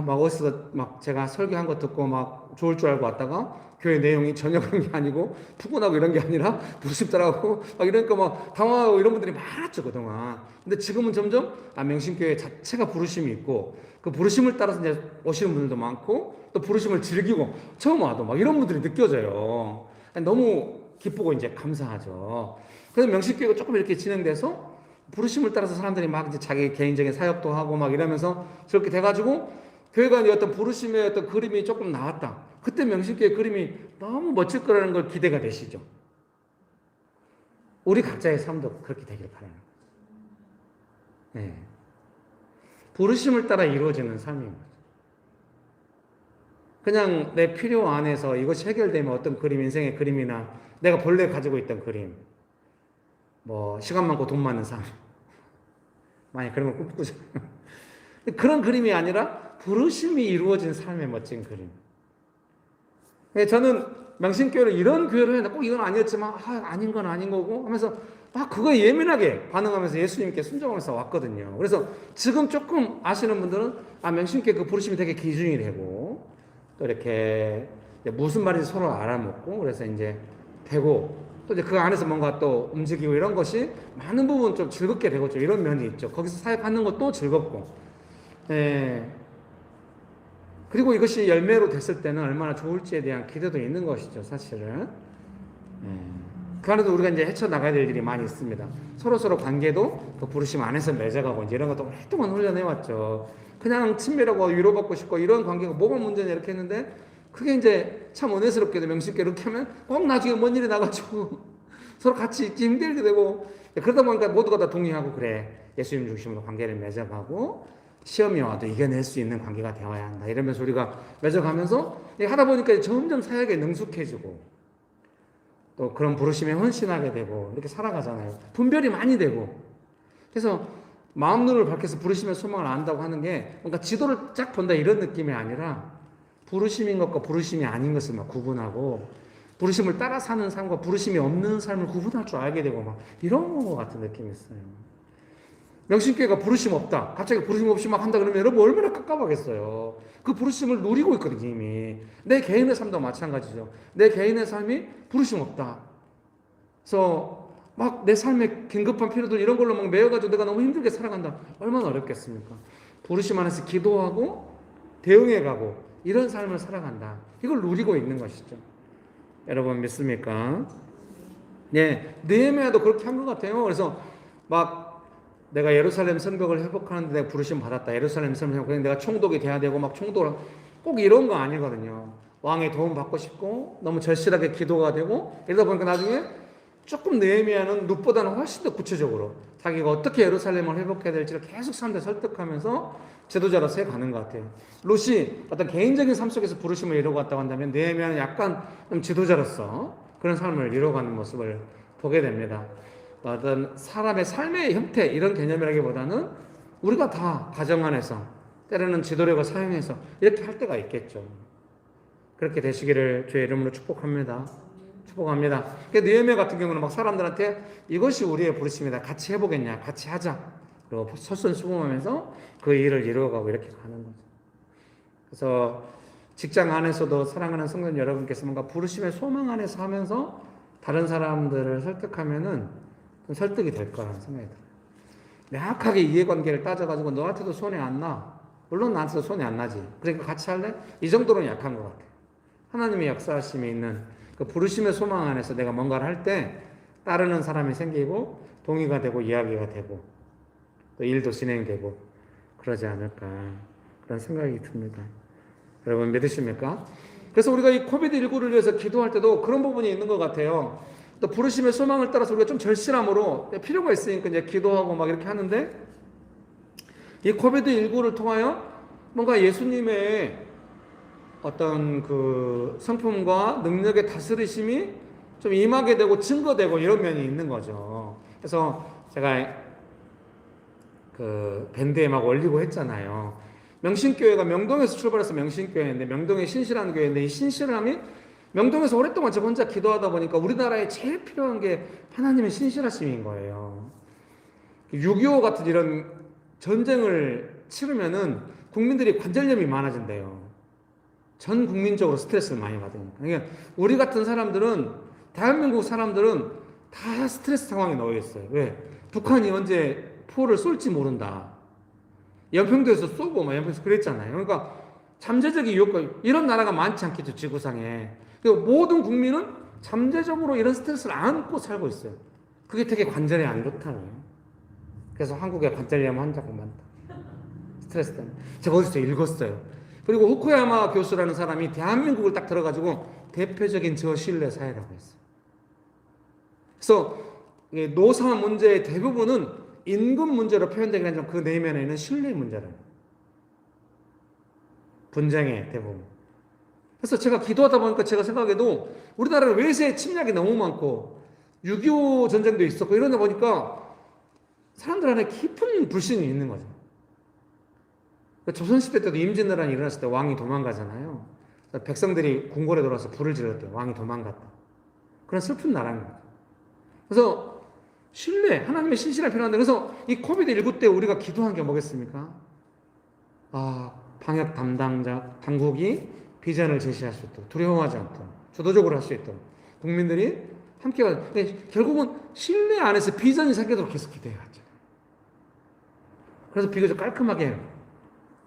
어디서 막 제가 설교한 거 듣고 막 좋을 줄 알고 왔다가 교회 내용이 전혀 그런 게 아니고 푸근하고 이런 게 아니라 부르심 따라가고 막 이러니까 막 당황하고 이런 분들이 많았죠, 그동안. 근데 지금은 점점 명신교회 자체가 부르심이 있고 그 부르심을 따라서 이제 오시는 분들도 많고 또 부르심을 즐기고 처음 와도 막 이런 분들이 느껴져요. 너무 기쁘고 이제 감사하죠. 그래서 명신교회가 조금 이렇게 진행돼서 부르심을 따라서 사람들이 막 이제 자기 개인적인 사역도 하고 막 이러면서 저렇게 돼가지고 교회가 어떤 부르심의 어떤 그림이 조금 나왔다. 그때 명신교회 그림이 너무 멋질 거라는 걸 기대가 되시죠. 우리 각자의 삶도 그렇게 되길 바라는 거죠. 네. 부르심을 따라 이루어지는 삶인 거죠. 그냥 내 필요 안에서 이것이 해결되면 어떤 그림, 인생의 그림이나 내가 본래 가지고 있던 그림, 뭐 시간 많고 돈 많은 삶, 많이 그런 걸 꿈꾸죠. 그런 그림이 아니라 부르심이 이루어진 삶의 멋진 그림. 저는 명신교회를 이런 교회를 했는데 꼭 이건 아니었지만 아닌 건 아닌 거고 하면서 그거에 예민하게 반응하면서 예수님께 순종하면서 왔거든요. 그래서 지금 조금 아시는 분들은 명신교회 그 부르심이 되게 기준이 되고 또 이렇게 무슨 말인지 서로 알아먹고 그래서 이제 되고 또 이제 그 안에서 뭔가 또 움직이고 이런 것이 많은 부분 좀 즐겁게 되고 좀 이런 면이 있죠. 거기서 사역하는 것도 즐겁고. 그리고 이것이 열매로 됐을 때는 얼마나 좋을지에 대한 기대도 있는 것이죠, 사실은. 그 안에도 우리가 이제 헤쳐나가야 될 일이 많이 있습니다. 서로 관계도 그 부르심 안에서 맺어가고 이제 이런 것도 오랫동안 훈련해왔죠. 그냥 친밀하고 위로받고 싶고 이런 관계가 뭐가 문제냐 이렇게 했는데 그게 이제 참 은혜스럽게도 명심있게 이렇게 하면 꼭 나중에 뭔 일이 나가지고 서로 같이 있기 힘들게 되고 그러다 보니까 모두가 다 동의하고 그래. 예수님 중심으로 관계를 맺어가고 시험이 와도 이겨낼 수 있는 관계가 되어야 한다. 이러면서 우리가 맺어가면서 하다 보니까 점점 사역에 능숙해지고 또 그런 부르심에 헌신하게 되고 이렇게 살아가잖아요. 분별이 많이 되고 그래서 마음 눈을 밝혀서 부르심의 소망을 안다고 하는 게 뭔가 지도를 쫙 본다 이런 느낌이 아니라 부르심인 것과 부르심이 아닌 것을 막 구분하고 부르심을 따라 사는 삶과 부르심이 없는 삶을 구분할 줄 알게 되고 막 이런 것 같은 느낌이 있어요. 명신교회가 부르심 없다. 갑자기 부르심 없이 막 한다 그러면 여러분 얼마나 깝깝하겠어요. 그 부르심을 누리고 있거든요, 이미. 내 개인의 삶도 마찬가지죠. 내 개인의 삶이 부르심 없다. 그래서 막 내 삶의 긴급한 필요들 이런 걸로 막 메어가지고 내가 너무 힘들게 살아간다. 얼마나 어렵겠습니까? 부르심 안에서 기도하고 대응해가고 이런 삶을 살아간다. 이걸 누리고 있는 것이죠. 여러분 믿습니까? 네, 느헤미야도 그렇게 한 것 같아요. 그래서 막 내가 예루살렘 성벽을 회복하는데 내가 부르심 받았다. 예루살렘 성벽 내가 총독이 돼야 되고 막 총독을 꼭 이런 거 아니거든요. 왕의 도움 받고 싶고 너무 절실하게 기도가 되고 이러다 보니까 나중에 조금 느헤미야는 룻보다는 훨씬 더 구체적으로 자기가 어떻게 예루살렘을 회복해야 될지를 계속 사람들 설득하면서 지도자로서 해가는 것 같아요. 룻이 어떤 개인적인 삶 속에서 부르심을 이루고 갔다고 한다면 느헤미야는 약간 좀 지도자로서 그런 삶을 이루어가는 모습을 보게 됩니다. 어떤 사람의 삶의 형태 이런 개념이라기보다는 우리가 다 가정 안에서 때로는 지도력을 사용해서 이렇게 할 때가 있겠죠. 그렇게 되시기를 주의 이름으로 축복합니다. 축복합니다. 느헤미야 같은 경우는 막 사람들한테 이것이 우리의 부르심이다. 같이 해보겠냐? 같이 하자. 그리고 솔선수범하면서 그 일을 이루어가고 이렇게 가는 거죠. 그래서 직장 안에서도 사랑하는 성도 여러분께서 뭔가 부르심의 소망 안에서 하면서 다른 사람들을 설득하면은 좀 설득이 될 거라는 생각이 들어요. 명확하게 이해관계를 따져가지고 너한테도 손해 안 나. 물론 나한테도 손해 안 나지. 그러니까 같이 할래? 이 정도로는 약한 것 같아요. 하나님의 역사하심에 있는 그 부르심의 소망 안에서 내가 뭔가를 할 때 따르는 사람이 생기고 동의가 되고 이야기가 되고 또 일도 진행되고 그러지 않을까 그런 생각이 듭니다. 여러분 믿으십니까? 그래서 우리가 이 코비드19를 위해서 기도할 때도 그런 부분이 있는 것 같아요. 또 부르심의 소망을 따라서 우리가 좀 절실함으로 필요가 있으니까 이제 기도하고 막 이렇게 하는데 이 코비드19를 통하여 뭔가 예수님의 어떤 그 성품과 능력의 다스리심이 좀 임하게 되고 증거되고 이런 면이 있는 거죠. 그래서 제가 그 밴드에 막 올리고 했잖아요. 명신교회가 명동에서 출발해서 명신교회인데 명동의 신실한 교회인데 이 신실함이 명동에서 오랫동안 저 혼자 기도하다 보니까 우리나라에 제일 필요한 게 하나님의 신실하심인 거예요. 6.25 같은 이런 전쟁을 치르면은 국민들이 관절염이 많아진대요. 전 국민적으로 스트레스를 많이 받으니까. 그러니까 우리 같은 사람들은 대한민국 사람들은 다 스트레스 상황에 놓여 있어요. 왜? 북한이 언제 포를 쏠지 모른다. 연평도에서 쏘고 막 연평도에서 그랬잖아요. 그러니까 잠재적인 유혹과 이런 나라가 많지 않겠죠, 지구상에. 모든 국민은 잠재적으로 이런 스트레스를 안고 살고 있어요. 그게 되게 관절에 안 좋다는 거예요. 그래서 한국에 관절염 환자가 많다. 스트레스 때문에. 제가 어디서 읽었어요. 그리고 후쿠야마 교수라는 사람이 대한민국을 딱 들어가지고 대표적인 저신뢰 사회라고 했어요. 그래서 노사 문제의 대부분은 임금 문제로 표현되긴 하지만 그 내면에는 신뢰 문제라는 거예요. 분쟁의 대부분. 그래서 제가 기도하다 보니까 제가 생각해도 우리나라는 외세 침략이 너무 많고 6.25 전쟁도 있었고 이러다 보니까 사람들 안에 깊은 불신이 있는 거죠. 조선시대 때도 임진왜란이 일어났을 때 왕이 도망가잖아요. 백성들이 궁궐에 들어와서 불을 질렀대요. 왕이 도망갔다. 그런 슬픈 나라인 거죠. 그래서 신뢰, 하나님의 신실함이 필요한데 그래서 이 코비드19 때 우리가 기도한 게 뭐겠습니까? 방역 담당자, 당국이 비전을 제시할 수 있도록 두려워하지 않도록 주도적으로 할 수 있도록 국민들이 함께 결국은 신뢰 안에서 비전이 생기도록 계속 기도해야죠. 그래서 비교적 깔끔하게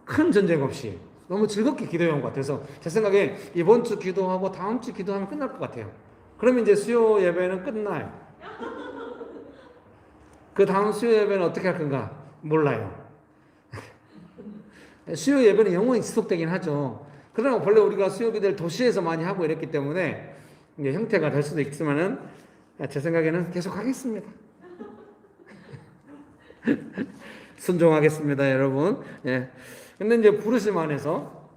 큰 전쟁 없이 너무 즐겁게 기도해온 것 같아서 제 생각에 이번 주 기도하고 다음 주 기도하면 끝날 것 같아요. 그러면 이제 수요 예배는 끝나요. 그 다음 수요 예배는 어떻게 할 건가 몰라요. 수요 예배는 영원히 지속되긴 하죠. 그러나 원래 우리가 수요 기도를 도시에서 많이 하고 이랬기 때문에 이제 형태가 될 수도 있지만은 제 생각에는 계속 하겠습니다. 순종하겠습니다, 여러분. 예. 근데 이제 부르심 안에서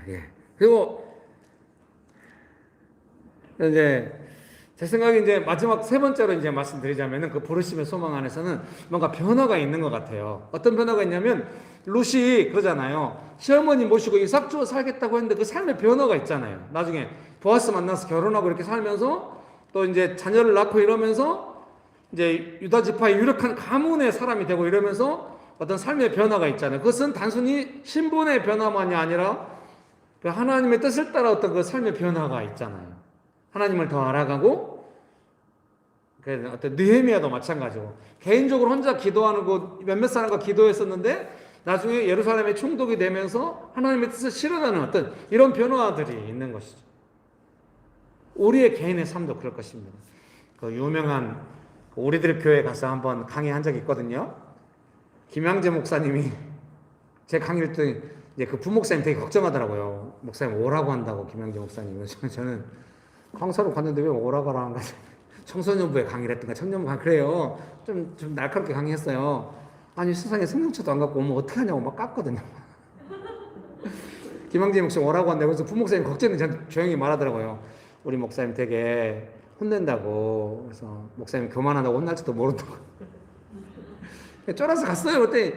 예. 그리고 이제 제 생각에 이제 마지막 세 번째로 이제 말씀드리자면은 그 부르심의 소망 안에서는 뭔가 변화가 있는 것 같아요. 어떤 변화가 있냐면 룻이 그러잖아요. 시어머니 모시고 이삭 주어 살겠다고 했는데 그 삶의 변화가 있잖아요. 나중에 보아스 만나서 결혼하고 이렇게 살면서 또 이제 자녀를 낳고 이러면서 이제 유다 지파의 유력한 가문의 사람이 되고 이러면서 어떤 삶의 변화가 있잖아요. 그것은 단순히 신분의 변화만이 아니라 하나님의 뜻을 따라 어떤 그 삶의 변화가 있잖아요. 하나님을 더 알아가고 어떤 느헤미야도 마찬가지고 개인적으로 혼자 기도하는 거 몇몇 사람과 기도했었는데 나중에 예루살렘에 충독이 되면서 하나님의 뜻을 실현하는 어떤 이런 변화들이 있는 것이죠. 우리의 개인의 삶도 그럴 것입니다. 그 유명한 우리들 교회 가서 한번 강의한 적이 있거든요. 김양재 목사님이 제 강의를 듣더니 이제 그 부목사님 되게 걱정하더라고요. 목사님 오라고 한다고 김양재 목사님. 저는 강사로 갔는데 왜 오라고 하는 거지? 청소년부에 강의를 했던가 청년부 강의 그래요. 좀 날카롭게 강의했어요. 아니 세상에 승용차도 안 갖고 오면 어떻게 하냐고 막 깠거든요. 김양재 목사님 오라고 한다고 해서 부목사님 걱정이 전 조용히 말하더라고요. 우리 목사님 되게 혼낸다고. 그래서 목사님 교만하다고 혼날지도 모른다고. 쫄아서 갔어요. 그때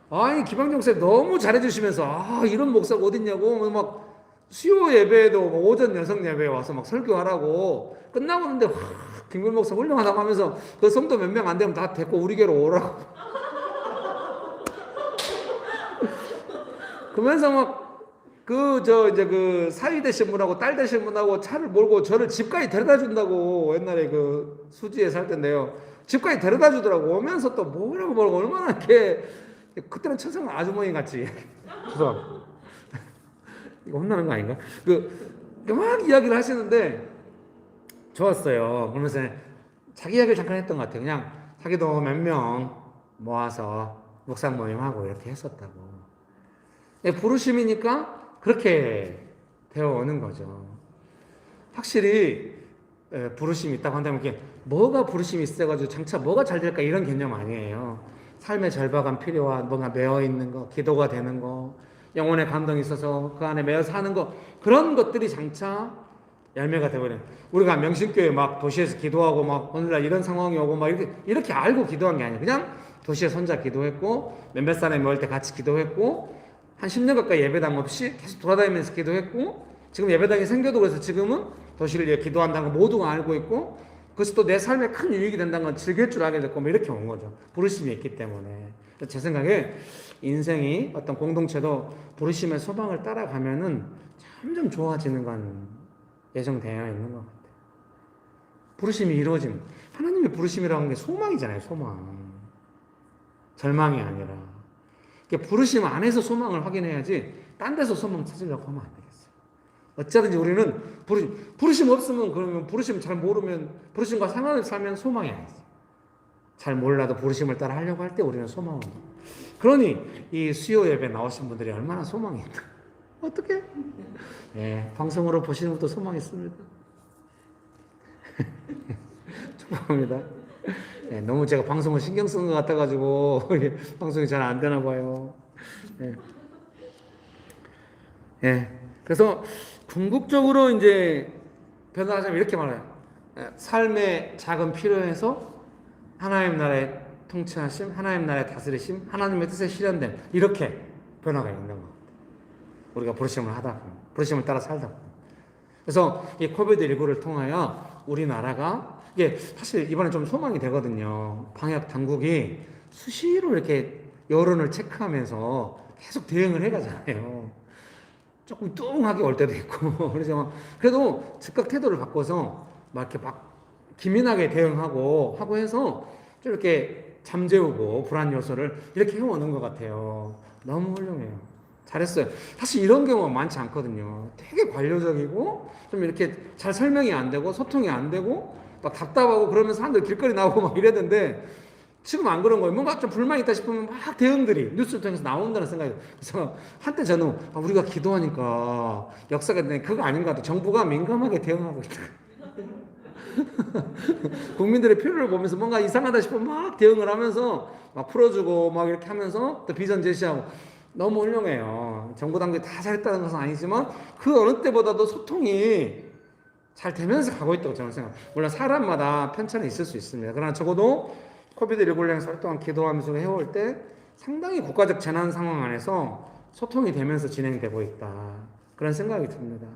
아니 김양재 목사님 너무 잘해주시면서 이런 목사가 어딨냐고 막 수요 예배에도 뭐 오전 여성 예배에 와서 막 설교하라고 끝나고 는데 김근 목사 훌륭하다고 하면서 그 성도 몇 명 안 되면 다 데리고 우리 교로 오라고 그러면서 막 이제 그 사위 되신 분하고 딸 되신 분하고 차를 몰고 저를 집까지 데려다 준다고 옛날에 그 수지에 살 때인데요. 집까지 데려다 주더라고. 오면서 또 뭐라고 얼마나 이렇게 그때는 천상 아주머니 같이 죄송합니다. 이거 혼나는 거 아닌가? 막 이야기를 하시는데 좋았어요. 그러면서 자기 이야기를 잠깐 했던 것 같아요. 그냥 자기도 몇 명 모아서 묵상 모임하고 이렇게 했었다고. 부르심이니까 그렇게 되어오는 거죠. 확실히 부르심이 있다고 한다면 이게 뭐가 부르심이 있어가지고 장차 뭐가 잘 될까 이런 개념 아니에요. 삶의 절박한 필요와 뭔가 매어 있는 거, 기도가 되는 거, 영혼의 감동이 있어서 그 안에 매어 사는 거 그런 것들이 장차 열매가 되버려요. 우리가 명신교회 막 도시에서 기도하고 막 오늘날 이런 상황이 오고 막 이렇게 알고 기도한 게 아니에요. 그냥 도시에서 혼자 기도했고 몇몇 사람이 모일 때 같이 기도했고 한 10년 가까이 예배당 없이 계속 돌아다니면서 기도했고 지금 예배당이 생겨도 그래서 지금은 도시를 기도한다는 거 모두가 알고 있고 그것이 또 내 삶에 큰 유익이 된다는 건 즐길 줄 알게 됐고 뭐 이렇게 온 거죠. 부르심이 있기 때문에. 제 생각에 인생이 어떤 공동체도 부르심의 소망을 따라가면은 점점 좋아지는 건 예정되어 있는 것 같아요. 부르심이 이루어지는 하나님의 부르심이라고 하는 게 소망이잖아요. 소망. 절망이 아니라. 부르심 안에서 소망을 확인해야지 딴 데서 소망 찾으려고 하면 안 되겠어요. 어쩌든지 우리는 부르심 없으면 그러면 부르심 잘 모르면 부르심과 상관을 살면 소망이 아니죠. 잘 몰라도 부르심을 따라 하려고 할 때 우리는 소망을. 그러니 이 수요 예배 나오신 분들이 얼마나 소망이 있다. 어떻게? 네, 방송으로 보시는 것도 소망이 있습니다. 축복합니다. 네, 너무 제가 방송을 신경 쓰는 것 같아가지고 방송이 잘 안 되나 봐요. 네. 네. 그래서 궁극적으로 이제 변화하자면 이렇게 말해요. 삶의 작은 필요에서 하나님 나라의 통치하심, 하나님 나라의 다스리심, 하나님의 뜻에 실현된 이렇게 변화가 있는 것 같아요. 우리가 부르심을 하다 보면, 부르심을 따라 살다 보면. 그래서 이 코비드19를 통하여 우리나라가 이게 사실 이번에 좀 소망이 되거든요. 방역 당국이 수시로 이렇게 여론을 체크하면서 계속 대응을 해가잖아요. 조금 뚱하게 올 때도 있고 그래서 그래도 즉각 태도를 바꿔서 막 이렇게 막 기민하게 대응하고 하고 해서 좀 이렇게 잠재우고 불안 요소를 이렇게 해오는 것 같아요. 너무 훌륭해요. 잘했어요. 사실 이런 경우가 많지 않거든요. 되게 관료적이고 좀 이렇게 잘 설명이 안 되고 소통이 안 되고 막 답답하고 그러면 사람들 길거리 나오고 막 이랬는데 지금 안 그런 거예요. 뭔가 좀 불만이 있다 싶으면 막 대응들이 뉴스를 통해서 나온다는 생각이 들어요. 그래서 한때 저는 우리가 기도하니까 역사가 되네. 그거 아닌 것 같아요. 정부가 민감하게 대응하고 있다. 국민들의 필요를 보면서 뭔가 이상하다 싶으면 막 대응을 하면서 막 풀어주고 막 이렇게 하면서 또 비전 제시하고 너무 훌륭해요. 정부 당국이 다 잘했다는 것은 아니지만 그 어느 때보다도 소통이 잘 되면서 가고 있다고 저는 생각합니다. 물론 사람마다 편차는 있을 수 있습니다. 그러나 적어도 코비드19를 향해서 활동한 기도하면서 해올 때 상당히 국가적 재난 상황 안에서 소통이 되면서 진행되고 있다. 그런 생각이 듭니다.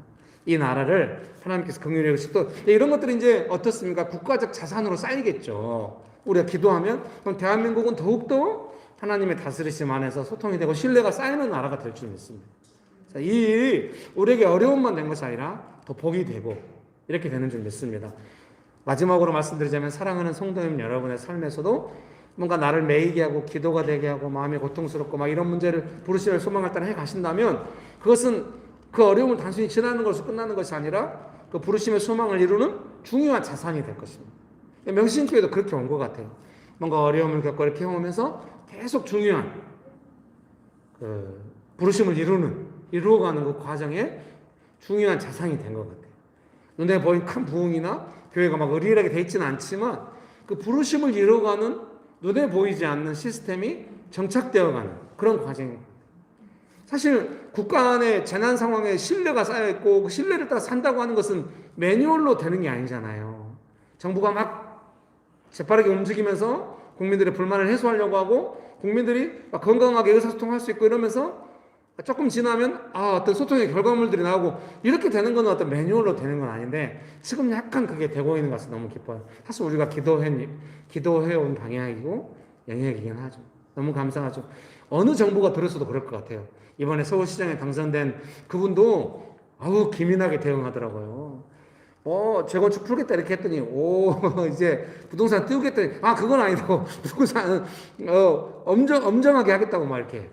이 나라를 하나님께서 긍휼히 여기시고 또 이런 것들이 이제 어떻습니까? 국가적 자산으로 쌓이겠죠. 우리가 기도하면 그럼 대한민국은 더욱더 하나님의 다스리심 안에서 소통이 되고 신뢰가 쌓이는 나라가 될 줄 믿습니다. 이 일이 우리에게 어려움만 된 것이 아니라 더 복이 되고 이렇게 되는 줄 믿습니다. 마지막으로 말씀드리자면 사랑하는 성도님 여러분의 삶에서도 뭔가 나를 매이게 하고 기도가 되게 하고 마음이 고통스럽고 막 이런 문제를 부르시를 소망할 따라 해 가신다면 그것은 그 어려움을 단순히 지나는 것으로 끝나는 것이 아니라 그 부르심의 소망을 이루는 중요한 자산이 될 것입니다. 명신교회도 그렇게 온 것 같아요. 뭔가 어려움을 겪고 이렇게 해오면서 계속 중요한 그 부르심을 이루어가는 그 과정에 중요한 자산이 된 것 같아요. 눈에 보이는 큰 부흥이나 교회가 막 의리하게 돼 있지는 않지만 그 부르심을 이루어가는 눈에 보이지 않는 시스템이 정착되어가는 그런 과정입니다. 사실 국가 안에 재난 상황에 신뢰가 쌓여있고 그 신뢰를 따라 산다고 하는 것은 매뉴얼로 되는 게 아니잖아요. 정부가 막 재빠르게 움직이면서 국민들의 불만을 해소하려고 하고 국민들이 막 건강하게 의사소통할 수 있고 이러면서 조금 지나면 어떤 소통의 결과물들이 나오고 이렇게 되는 건 어떤 매뉴얼로 되는 건 아닌데 지금 약간 그게 되고 있는 것은 너무 기뻐요. 사실 우리가 기도해온 방향이고 영역이긴 하죠. 너무 감사하죠. 어느 정부가 들었어도 그럴 것 같아요. 이번에 서울시장에 당선된 그분도 아우 기민하게 대응하더라고요. 재건축 풀겠다 이렇게 했더니 이제 부동산 띄우겠더니 그건 아니고 부동산은 엄정하게 하겠다고 막 이렇게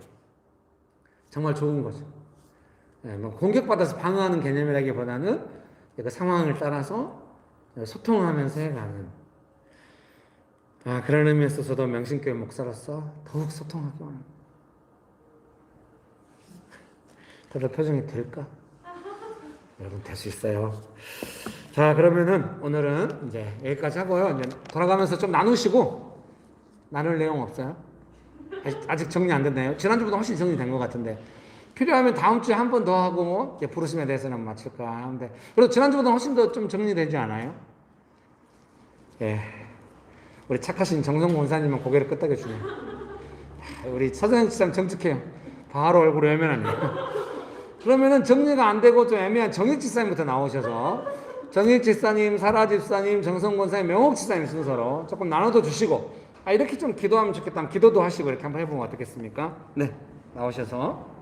정말 좋은 거죠. 뭐 공격받아서 방어하는 개념이라기보다는 그 상황을 따라서 소통하면서 해가는 그런 의미에서 저도 명신교회 목사로서 더욱 소통하기 원합니다. 다들 표정이 될까? 여러분 될 수 있어요. 자, 그러면은 오늘은 이제 여기까지 하고요. 이제 돌아가면서 좀 나누시고 나눌 내용 없어요? 아직 정리 안 됐나요? 지난주보다 훨씬 정리된 것 같은데 필요하면 다음 주에 한 번 더 하고 이제 부르심에 대해서는 마칠까 하는데 그래도 지난주보다 훨씬 더 좀 정리되지 않아요? 예, 우리 착하신 정성 권사님은 고개를 끄덕여주네요. 우리 서정현 지사님 정직해요. 바로 얼굴 외면하네요. 그러면은 정리가 안 되고 좀 애매한 정익 지사님부터 나오셔서 정익 지사님, 사라 집사님, 정성 권사님, 명옥 지사님 순서로 조금 나눠도 주시고 이렇게 좀 기도하면 좋겠다면 기도도 하시고 이렇게 한번 해보면 어떻겠습니까? 네, 나오셔서 네.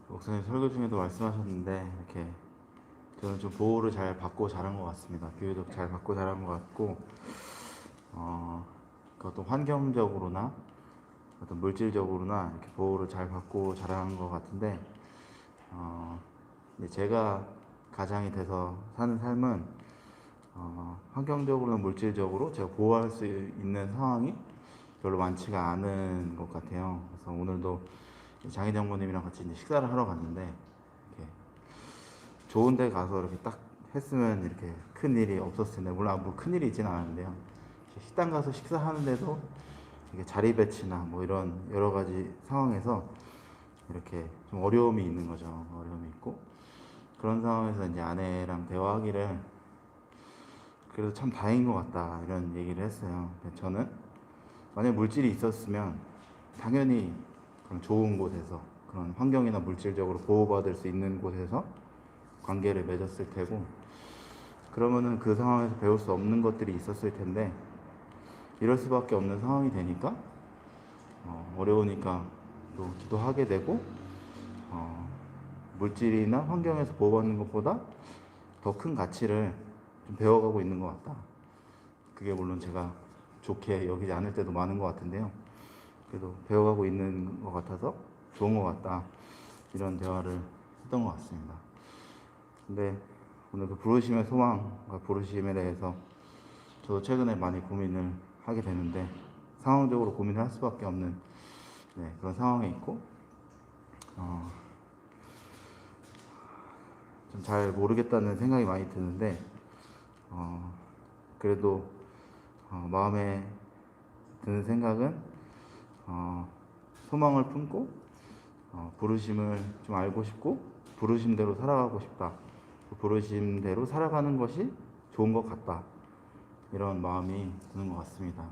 목사님 설교 중에도 말씀하셨는데 이렇게 저는 좀 보호를 잘 받고 자란 것 같습니다. 교육도 잘 받고 자란 것 같고 그 어떤 환경적으로나 어떤 물질적으로나 이렇게 보호를 잘 받고 자란 것 같은데 이제 제가 가장이 돼서 사는 삶은 환경적으로나 물질적으로 제가 보호할 수 있는 상황이 별로 많지가 않은 것 같아요. 그래서 오늘도 장희 장모님이랑 같이 이제 식사를 하러 갔는데 이렇게 좋은 데 가서 이렇게 딱 했으면 이렇게 큰 일이 없었을 텐데 물론 뭐 큰 일이 있지는 않았는데요. 식당 가서 식사하는데도 이게 자리 배치나 뭐 이런 여러 가지 상황에서 이렇게 좀 어려움이 있는 거죠. 어려움이 있고 그런 상황에서 이제 아내랑 대화하기를 그래도 참 다행인 것 같다 이런 얘기를 했어요. 저는 만약 물질이 있었으면 당연히 그런 좋은 곳에서 그런 환경이나 물질적으로 보호받을 수 있는 곳에서 관계를 맺었을 테고 그러면은 그 상황에서 배울 수 없는 것들이 있었을 텐데 이럴 수밖에 없는 상황이 되니까 어려우니까 또 기도하게 되고 물질이나 환경에서 보호받는 것보다 더 큰 가치를 좀 배워가고 있는 것 같다. 그게 물론 제가 좋게 여기지 않을 때도 많은 것 같은데요. 그래도 배워가고 있는 것 같아서 좋은 것 같다. 이런 대화를 했던 것 같습니다. 근데 오늘 그 부르심의 소망과 부르심에 대해서 저도 최근에 많이 고민을 하게 되는데 상황적으로 고민을 할 수밖에 없는 그런 상황에 있고 좀 잘 모르겠다는 생각이 많이 드는데 그래도 마음에 드는 생각은 소망을 품고 부르심을 좀 알고 싶고 부르심대로 살아가고 싶다. 그 부르심대로 살아가는 것이 좋은 것 같다. 이런 마음이 드는 것 같습니다.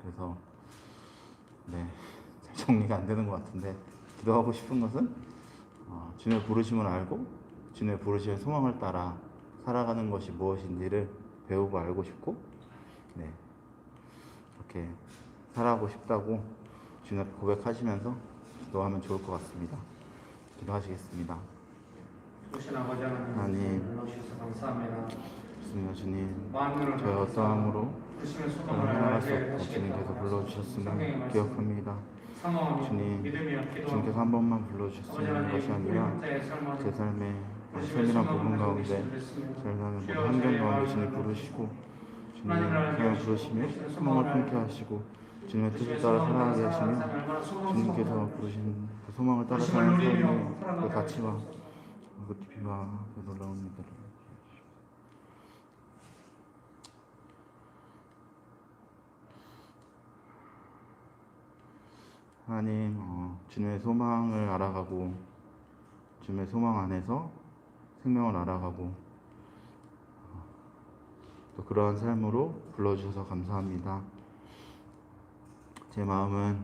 그래서 잘 정리가 안 되는 것 같은데 기도하고 싶은 것은 주님의 부르심을 알고 주님의 부르심의 소망을 따라 살아가는 것이 무엇인지를 배우고 알고 싶고 이렇게 살아가고 싶다고 주님 앞에 고백하시면서 기도하면 좋을 것 같습니다. 기도하시겠습니다. 주신 아버지 하나님 불러주셔서 감사합니다. 주님, 주님, 마음으로 저희 어떠함으로 주시는 저를 소망을 행할 수 알게 없고 주님께서 하시겠다고 불러주셨음을 기억합니다. 사모하며 주님, 믿으며 기도하며 주님께서 한 번만 아버지 불러주셨으면 하나님 것이 우리 아니라 각자의 삶을 제 삶의 부르심의 삶이란 소망을 부분 가지고 가운데 계신 됐습니다. 저를 사는 모든 주여 환경 저희의 가운데 마음을 주님 열어주시고 부르시고 주님 하나님을 알게 그냥 하시고 부르심에 주시는 소망을 소망을 품게 하시고 주님의 주님의 뜻을 따라 소망을 살아가게 따라 하시며 살아가는 삶이 얼마나 주님께서 소망스러운지 부르신 그 소망을 따라 부르심을 사는 누리며 삶의 그 살아가게 가치와 하시옵소서. 그 깊이와 그 놀라운 믿음을 하나님 주님의 소망을 알아가고 주님의 소망 안에서 생명을 알아가고 또 그러한 삶으로 불러주셔서 감사합니다. 제 마음은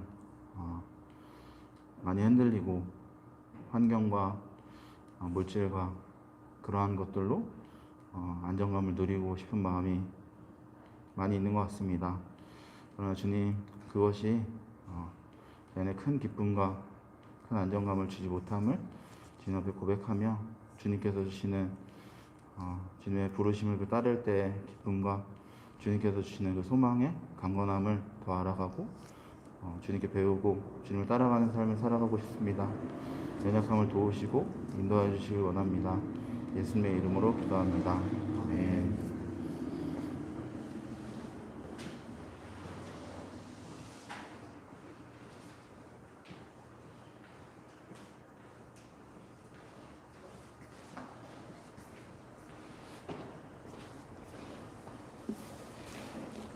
많이 흔들리고 환경과 물질과 그러한 것들로 안정감을 누리고 싶은 마음이 많이 있는 것 같습니다. 그러나 주님, 그것이 내 안에 큰 기쁨과 큰 안정감을 주지 못함을 주님 앞에 고백하며 주님께서 주시는 주님의 부르심을 따를 때 기쁨과 주님께서 주시는 그 소망의 강건함을 더 알아가고 주님께 배우고 주님을 따라가는 삶을 살아가고 싶습니다. 연약함을 도우시고 인도해 주시길 원합니다. 예수님의 이름으로 기도합니다. 아멘.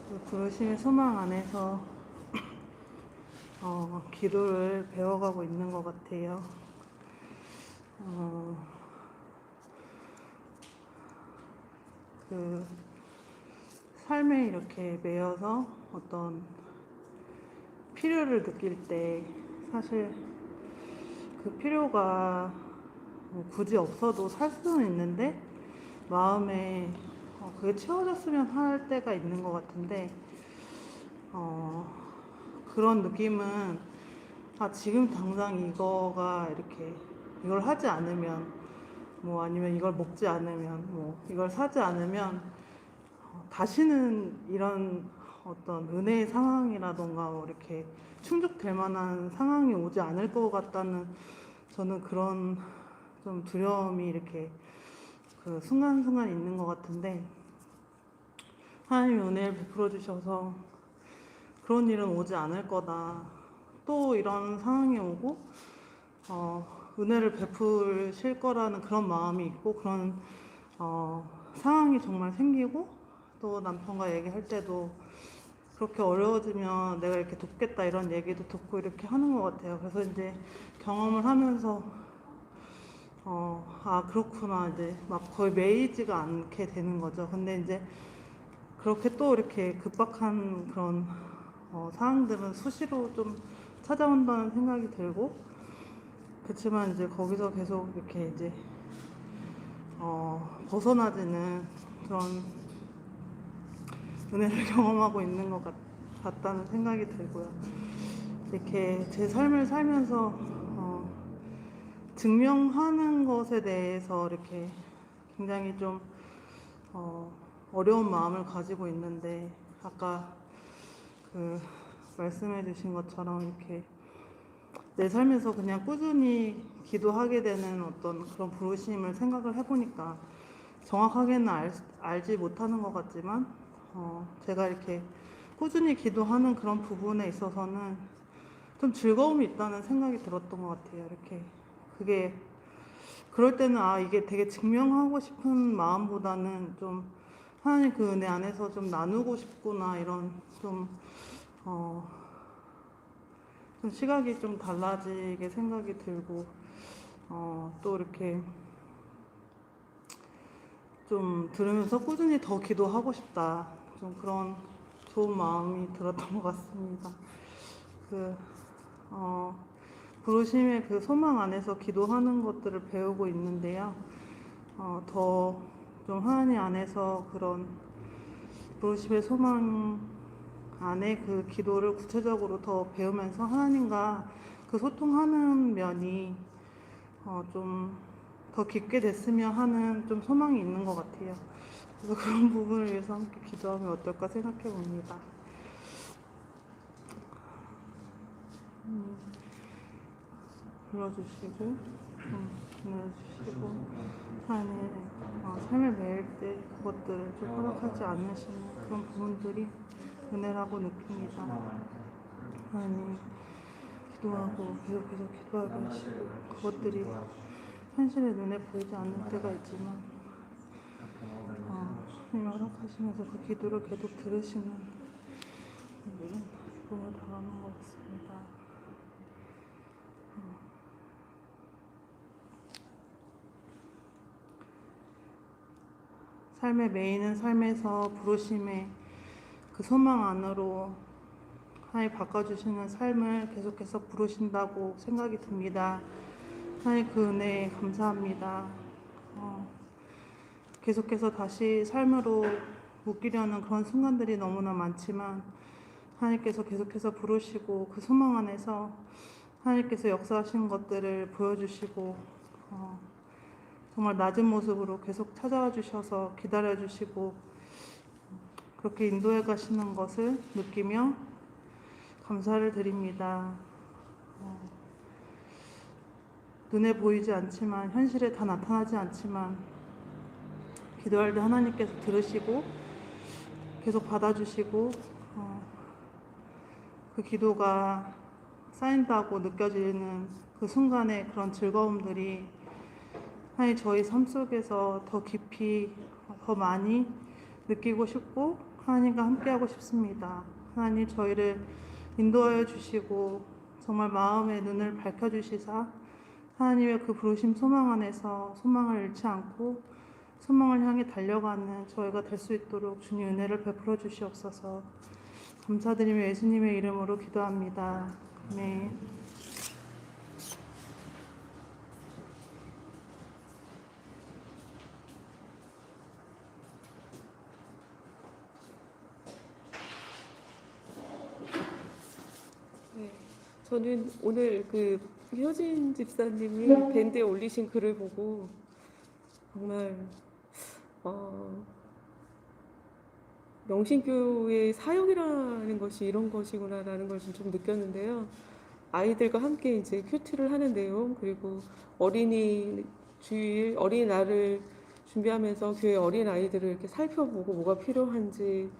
그 부르심의 소망 안에서 기도를 배워가고 있는 것 같아요. 그 삶에 이렇게 매여서 어떤 필요를 느낄 때 사실 그 필요가 뭐 굳이 없어도 살 수는 있는데 마음에 그게 채워졌으면 할 때가 있는 것 같은데 그런 느낌은 지금 당장 이거가 이렇게 이걸 하지 않으면 뭐 아니면 이걸 먹지 않으면 뭐 이걸 사지 않으면 다시는 이런 어떤 은혜의 상황이라던가 뭐 이렇게 충족될 만한 상황이 오지 않을 것 같다는 저는 그런 좀 두려움이 이렇게 그 순간순간 있는 것 같은데 하나님이 은혜를 베풀어 주셔서 그런 일은 오지 않을 거다. 또 이런 상황이 오고 은혜를 베푸실 거라는 그런 마음이 있고 그런 상황이 정말 생기고 또 남편과 얘기할 때도 그렇게 어려워지면 내가 이렇게 돕겠다 이런 얘기도 듣고 이렇게 하는 것 같아요. 그래서 이제 경험을 하면서 그렇구나 이제 막 거의 매이지가 않게 되는 거죠. 근데 이제 그렇게 또 이렇게 급박한 그런 상황들은 수시로 좀 찾아온다는 생각이 들고 그렇지만 이제 거기서 계속 이렇게 이제 벗어나지는 그런 은혜를 경험하고 있는 것 같다는 생각이 들고요. 이렇게 제 삶을 살면서 증명하는 것에 대해서 이렇게 굉장히 좀 어려운 마음을 가지고 있는데 아까 그 말씀해 주신 것처럼 이렇게 내 삶에서 그냥 꾸준히 기도하게 되는 어떤 그런 부르심을 생각을 해보니까 정확하게는 알지 못하는 것 같지만 제가 이렇게 꾸준히 기도하는 그런 부분에 있어서는 좀 즐거움이 있다는 생각이 들었던 것 같아요. 이렇게 그게 그럴 때는 이게 되게 증명하고 싶은 마음보다는 좀 하나님 그 은혜 안에서 좀 나누고 싶구나 이런 좀 시각이 좀 달라지게 생각이 들고 또 이렇게 좀 들으면서 꾸준히 더 기도하고 싶다 좀 그런 좋은 마음이 들었던 것 같습니다. 부르심의 그 소망 안에서 기도하는 것들을 배우고 있는데요. 더 좀 하나님 안에서 그런 부르심의 소망 안에 그 기도를 구체적으로 더 배우면서 하나님과 그 소통하는 면이 좀 더 깊게 됐으면 하는 좀 소망이 있는 것 같아요. 그래서 그런 부분을 위해서 함께 기도하면 어떨까 생각해 봅니다. 불러주시고, 불러주시고, 하나님, 삶을 매일 때 그것들을 좀 허락하지 않으시는 그런 부분들이 은혜라고 느낍니다. 하나님, 기도하고 계속해서 기도하게 하시고, 그것들이 현실의 눈에 보이지 않는 때가 있지만, 하나님 허락하시면서 그 기도를 계속 들으시는 그런 기쁨을 바라는 것 같습니다. 삶의 메인은 삶에서 부르심의 그 소망 안으로 하나님 바꿔주시는 삶을 계속해서 부르신다고 생각이 듭니다. 하나님 그 은혜에 감사합니다. 계속해서 다시 삶으로 묶이려는 그런 순간들이 너무나 많지만 하나님께서 계속해서 부르시고 그 소망 안에서 하나님께서 역사하신 것들을 보여주시고 정말 낮은 모습으로 계속 찾아와 주셔서 기다려 주시고 그렇게 인도해 가시는 것을 느끼며 감사를 드립니다. 눈에 보이지 않지만 현실에 다 나타나지 않지만 기도할 때 하나님께서 들으시고 계속 받아주시고 그 기도가 쌓인다고 느껴지는 그 순간의 그런 즐거움들이 하나님 저희 삶 속에서 더 깊이 더 많이 느끼고 싶고 하나님과 함께하고 싶습니다. 하나님 저희를 인도하여 주시고 정말 마음의 눈을 밝혀주시사 하나님의 그 부르심 소망 안에서 소망을 잃지 않고 소망을 향해 달려가는 저희가 될 수 있도록 주님 은혜를 베풀어 주시옵소서. 감사드리며 예수님의 이름으로 기도합니다. 아멘. 네, 저는 오늘 그 효진 집사님이 밴드에 올리신 글을 보고 정말 명신교회의 사역이라는 것이 이런 것이구나라는 걸 좀 느꼈는데요. 아이들과 함께 이제 큐티를 하는 내용, 그리고 어린이 주일, 어린이날을 준비하면서 교회 어린 아이들을 이렇게 살펴보고 뭐가 필요한지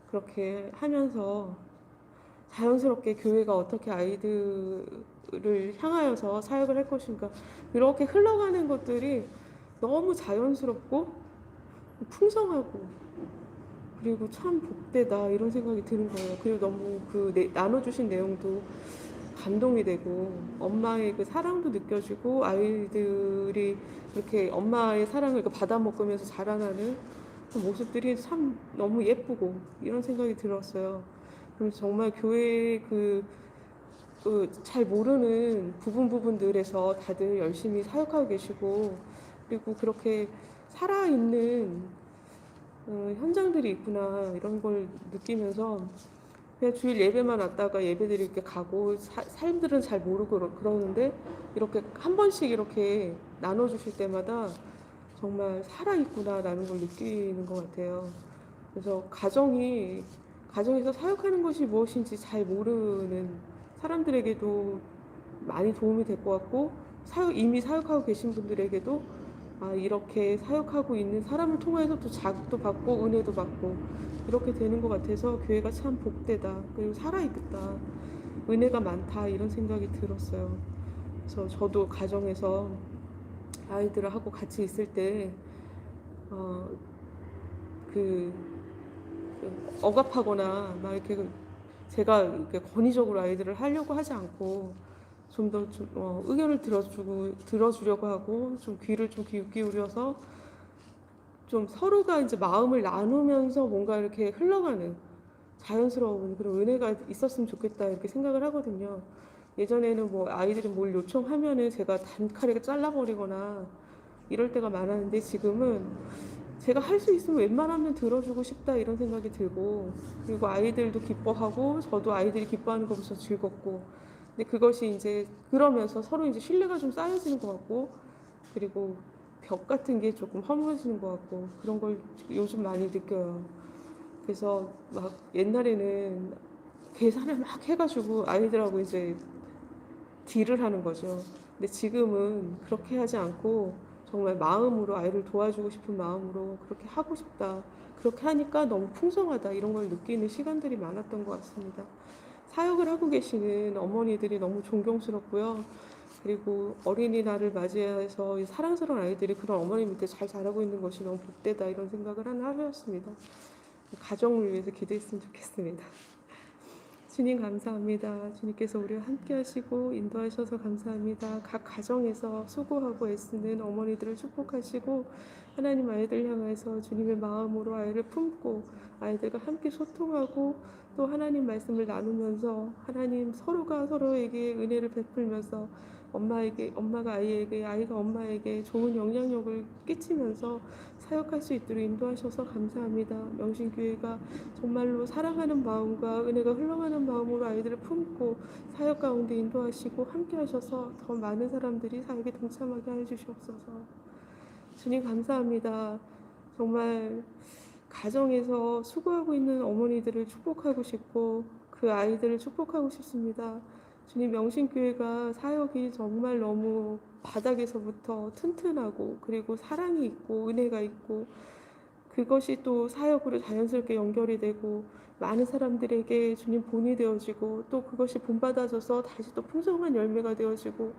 그렇게 하면서 자연스럽게 교회가 어떻게 아이들을 향하여서 사역을 할 것인가 이렇게 흘러가는 것들이 너무 자연스럽고 풍성하고 그리고 참 복되다 이런 생각이 드는 거예요. 그리고 너무 나눠주신 내용도 감동이 되고 엄마의 그 사랑도 느껴지고 아이들이 이렇게 엄마의 사랑을 받아 먹으면서 자라나는 그 모습들이 참 너무 예쁘고 이런 생각이 들었어요. 그래서 정말 교회의 잘 모르는 부분들에서 다들 열심히 사역하고 계시고 그리고 그렇게 살아있는 현장들이 있구나 이런 걸 느끼면서 그냥 주일 예배만 왔다가 예배들이 이렇게 가고 사람들은 잘 모르고 그러는데 이렇게 한 번씩 이렇게 나눠주실 때마다 정말 살아있구나라는 걸 느끼는 것 같아요. 그래서 가정에서 사역하는 것이 무엇인지 잘 모르는 사람들에게도 많이 도움이 될 것 같고 이미 사역하고 계신 분들에게도 이렇게 사역하고 있는 사람을 통해서 또 자극도 받고 은혜도 받고 이렇게 되는 것 같아서 교회가 참 복되다 그리고 살아있겠다 은혜가 많다 이런 생각이 들었어요. 그래서 저도 가정에서 아이들하고 같이 있을 때 억압하거나 막 이렇게 제가 이렇게 권위적으로 아이들을 하려고 하지 않고 좀 더 의견을 들어주려고 하고 좀 귀를 좀 기울여서 좀 서로가 이제 마음을 나누면서 뭔가 이렇게 흘러가는 자연스러운 그런 은혜가 있었으면 좋겠다 이렇게 생각을 하거든요. 예전에는 뭐 아이들이 뭘 요청하면은 제가 단칼에 잘라버리거나 이럴 때가 많았는데 지금은 제가 할 수 있으면 웬만하면 들어주고 싶다 이런 생각이 들고 그리고 아이들도 기뻐하고 저도 아이들이 기뻐하는 거 보면서 즐겁고 근데 그것이 이제 그러면서 서로 이제 신뢰가 좀 쌓여지는 것 같고 그리고 벽 같은 게 조금 허물어지는 것 같고 그런 걸 요즘 많이 느껴요. 그래서 막 옛날에는 계산을 막 해가지고 아이들하고 이제 딜을 하는 거죠. 근데 지금은 그렇게 하지 않고 정말 마음으로 아이를 도와주고 싶은 마음으로 그렇게 하고 싶다. 그렇게 하니까 너무 풍성하다. 이런 걸 느끼는 시간들이 많았던 것 같습니다. 사역을 하고 계시는 어머니들이 너무 존경스럽고요. 그리고 어린이날을 맞이해서 사랑스러운 아이들이 그런 어머니 밑에 잘 자라고 있는 것이 너무 복되다. 이런 생각을 하는 하루였습니다. 가정을 위해서 기도했으면 좋겠습니다. 주님 감사합니다. 주님께서 우리와 함께 하시고 인도하셔서 감사합니다. 각 가정에서 수고하고 애쓰는 어머니들을 축복하시고 하나님 아이들 향해서 주님의 마음으로 아이를 품고 아이들과 함께 소통하고 또 하나님 말씀을 나누면서 하나님 서로가 서로에게 은혜를 베풀면서 엄마가 아이에게 아이가 엄마에게 좋은 영향력을 끼치면서 사역할 수 있도록 인도하셔서 감사합니다. 명신교회가 정말로 사랑하는 마음과 은혜가 흘러가는 마음으로 아이들을 품고 사역 가운데 인도하시고 함께 하셔서 더 많은 사람들이 사역에 동참하게 해주시옵소서. 주님 감사합니다. 정말 가정에서 수고하고 있는 어머니들을 축복하고 싶고 그 아이들을 축복하고 싶습니다. 주님 명신교회가 사역이 정말 너무 바닥에서부터 튼튼하고 그리고 사랑이 있고 은혜가 있고 그것이 또 사역으로 자연스럽게 연결이 되고 많은 사람들에게 주님 본이 되어지고 또 그것이 본받아져서 다시 또 풍성한 열매가 되어지고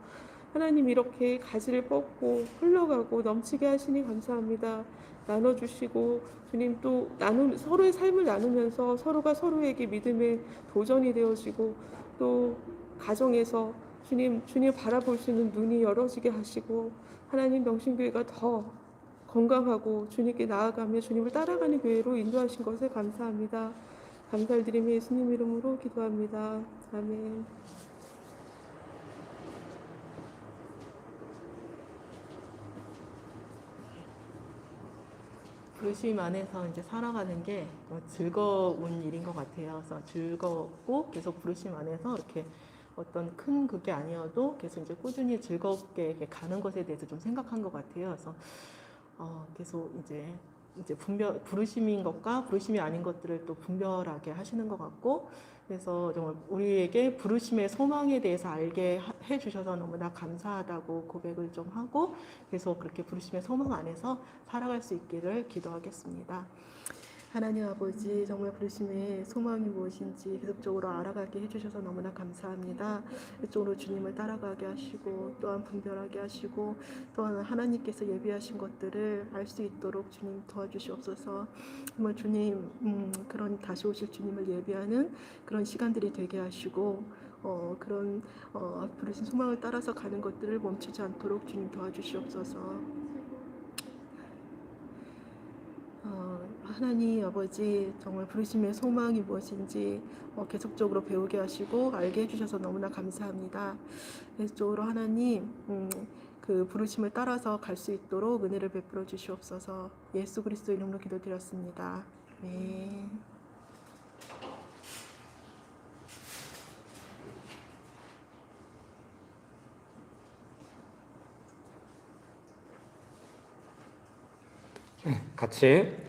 하나님 이렇게 가지를 뻗고 흘러가고 넘치게 하시니 감사합니다. 나눠주시고 주님 또 서로의 삶을 나누면서 서로가 서로에게 믿음의 도전이 되어지고 또 가정에서 주님 바라볼 수 있는 눈이 열어지게 하시고 하나님 명신교회가 더 건강하고 주님께 나아가며 주님을 따라가는 교회로 인도하신 것에 감사합니다. 감사를 드리며 예수님 이름으로 기도합니다. 아멘. 부르심 안에서 이제 살아가는 게 즐거운 일인 것 같아요. 그래서 즐겁고 계속 부르심 안에서 이렇게 어떤 큰 그게 아니어도 계속 이제 꾸준히 즐겁게 이렇게 가는 것에 대해서 좀 생각한 것 같아요. 그래서 계속 이제 부르심인 것과 부르심이 아닌 것들을 또 분별하게 하시는 것 같고, 그래서 정말 우리에게 부르심의 소망에 대해서 알게 해주셔서 너무나 감사하다고 고백을 좀 하고, 계속 그렇게 부르심의 소망 안에서 살아갈 수 있기를 기도하겠습니다. 하나님 아버지, 정말 부르심의 소망이 무엇인지 계속적으로 알아가게 해주셔서 너무나 감사합니다. 이쪽으로 주님을 따라가게 하시고 또한 분별하게 하시고 또한 하나님께서 예비하신 것들을 알 수 있도록 주님 도와주시옵소서. 정말 주님 그런 다시 오실 주님을 예비하는 그런 시간들이 되게 하시고 그런 부르신 소망을 따라서 가는 것들을 멈추지 않도록 주님 도와주시옵소서. 하나님 아버지, 정말 부르심의 소망이 무엇인지 계속적으로 배우게 하시고 알게 해주셔서 너무나 감사합니다. 계속적으로 하나님 그 부르심을 따라서 갈 수 있도록 은혜를 베풀어 주시옵소서. 예수 그리스도 이름으로 기도드렸습니다. 네. 같이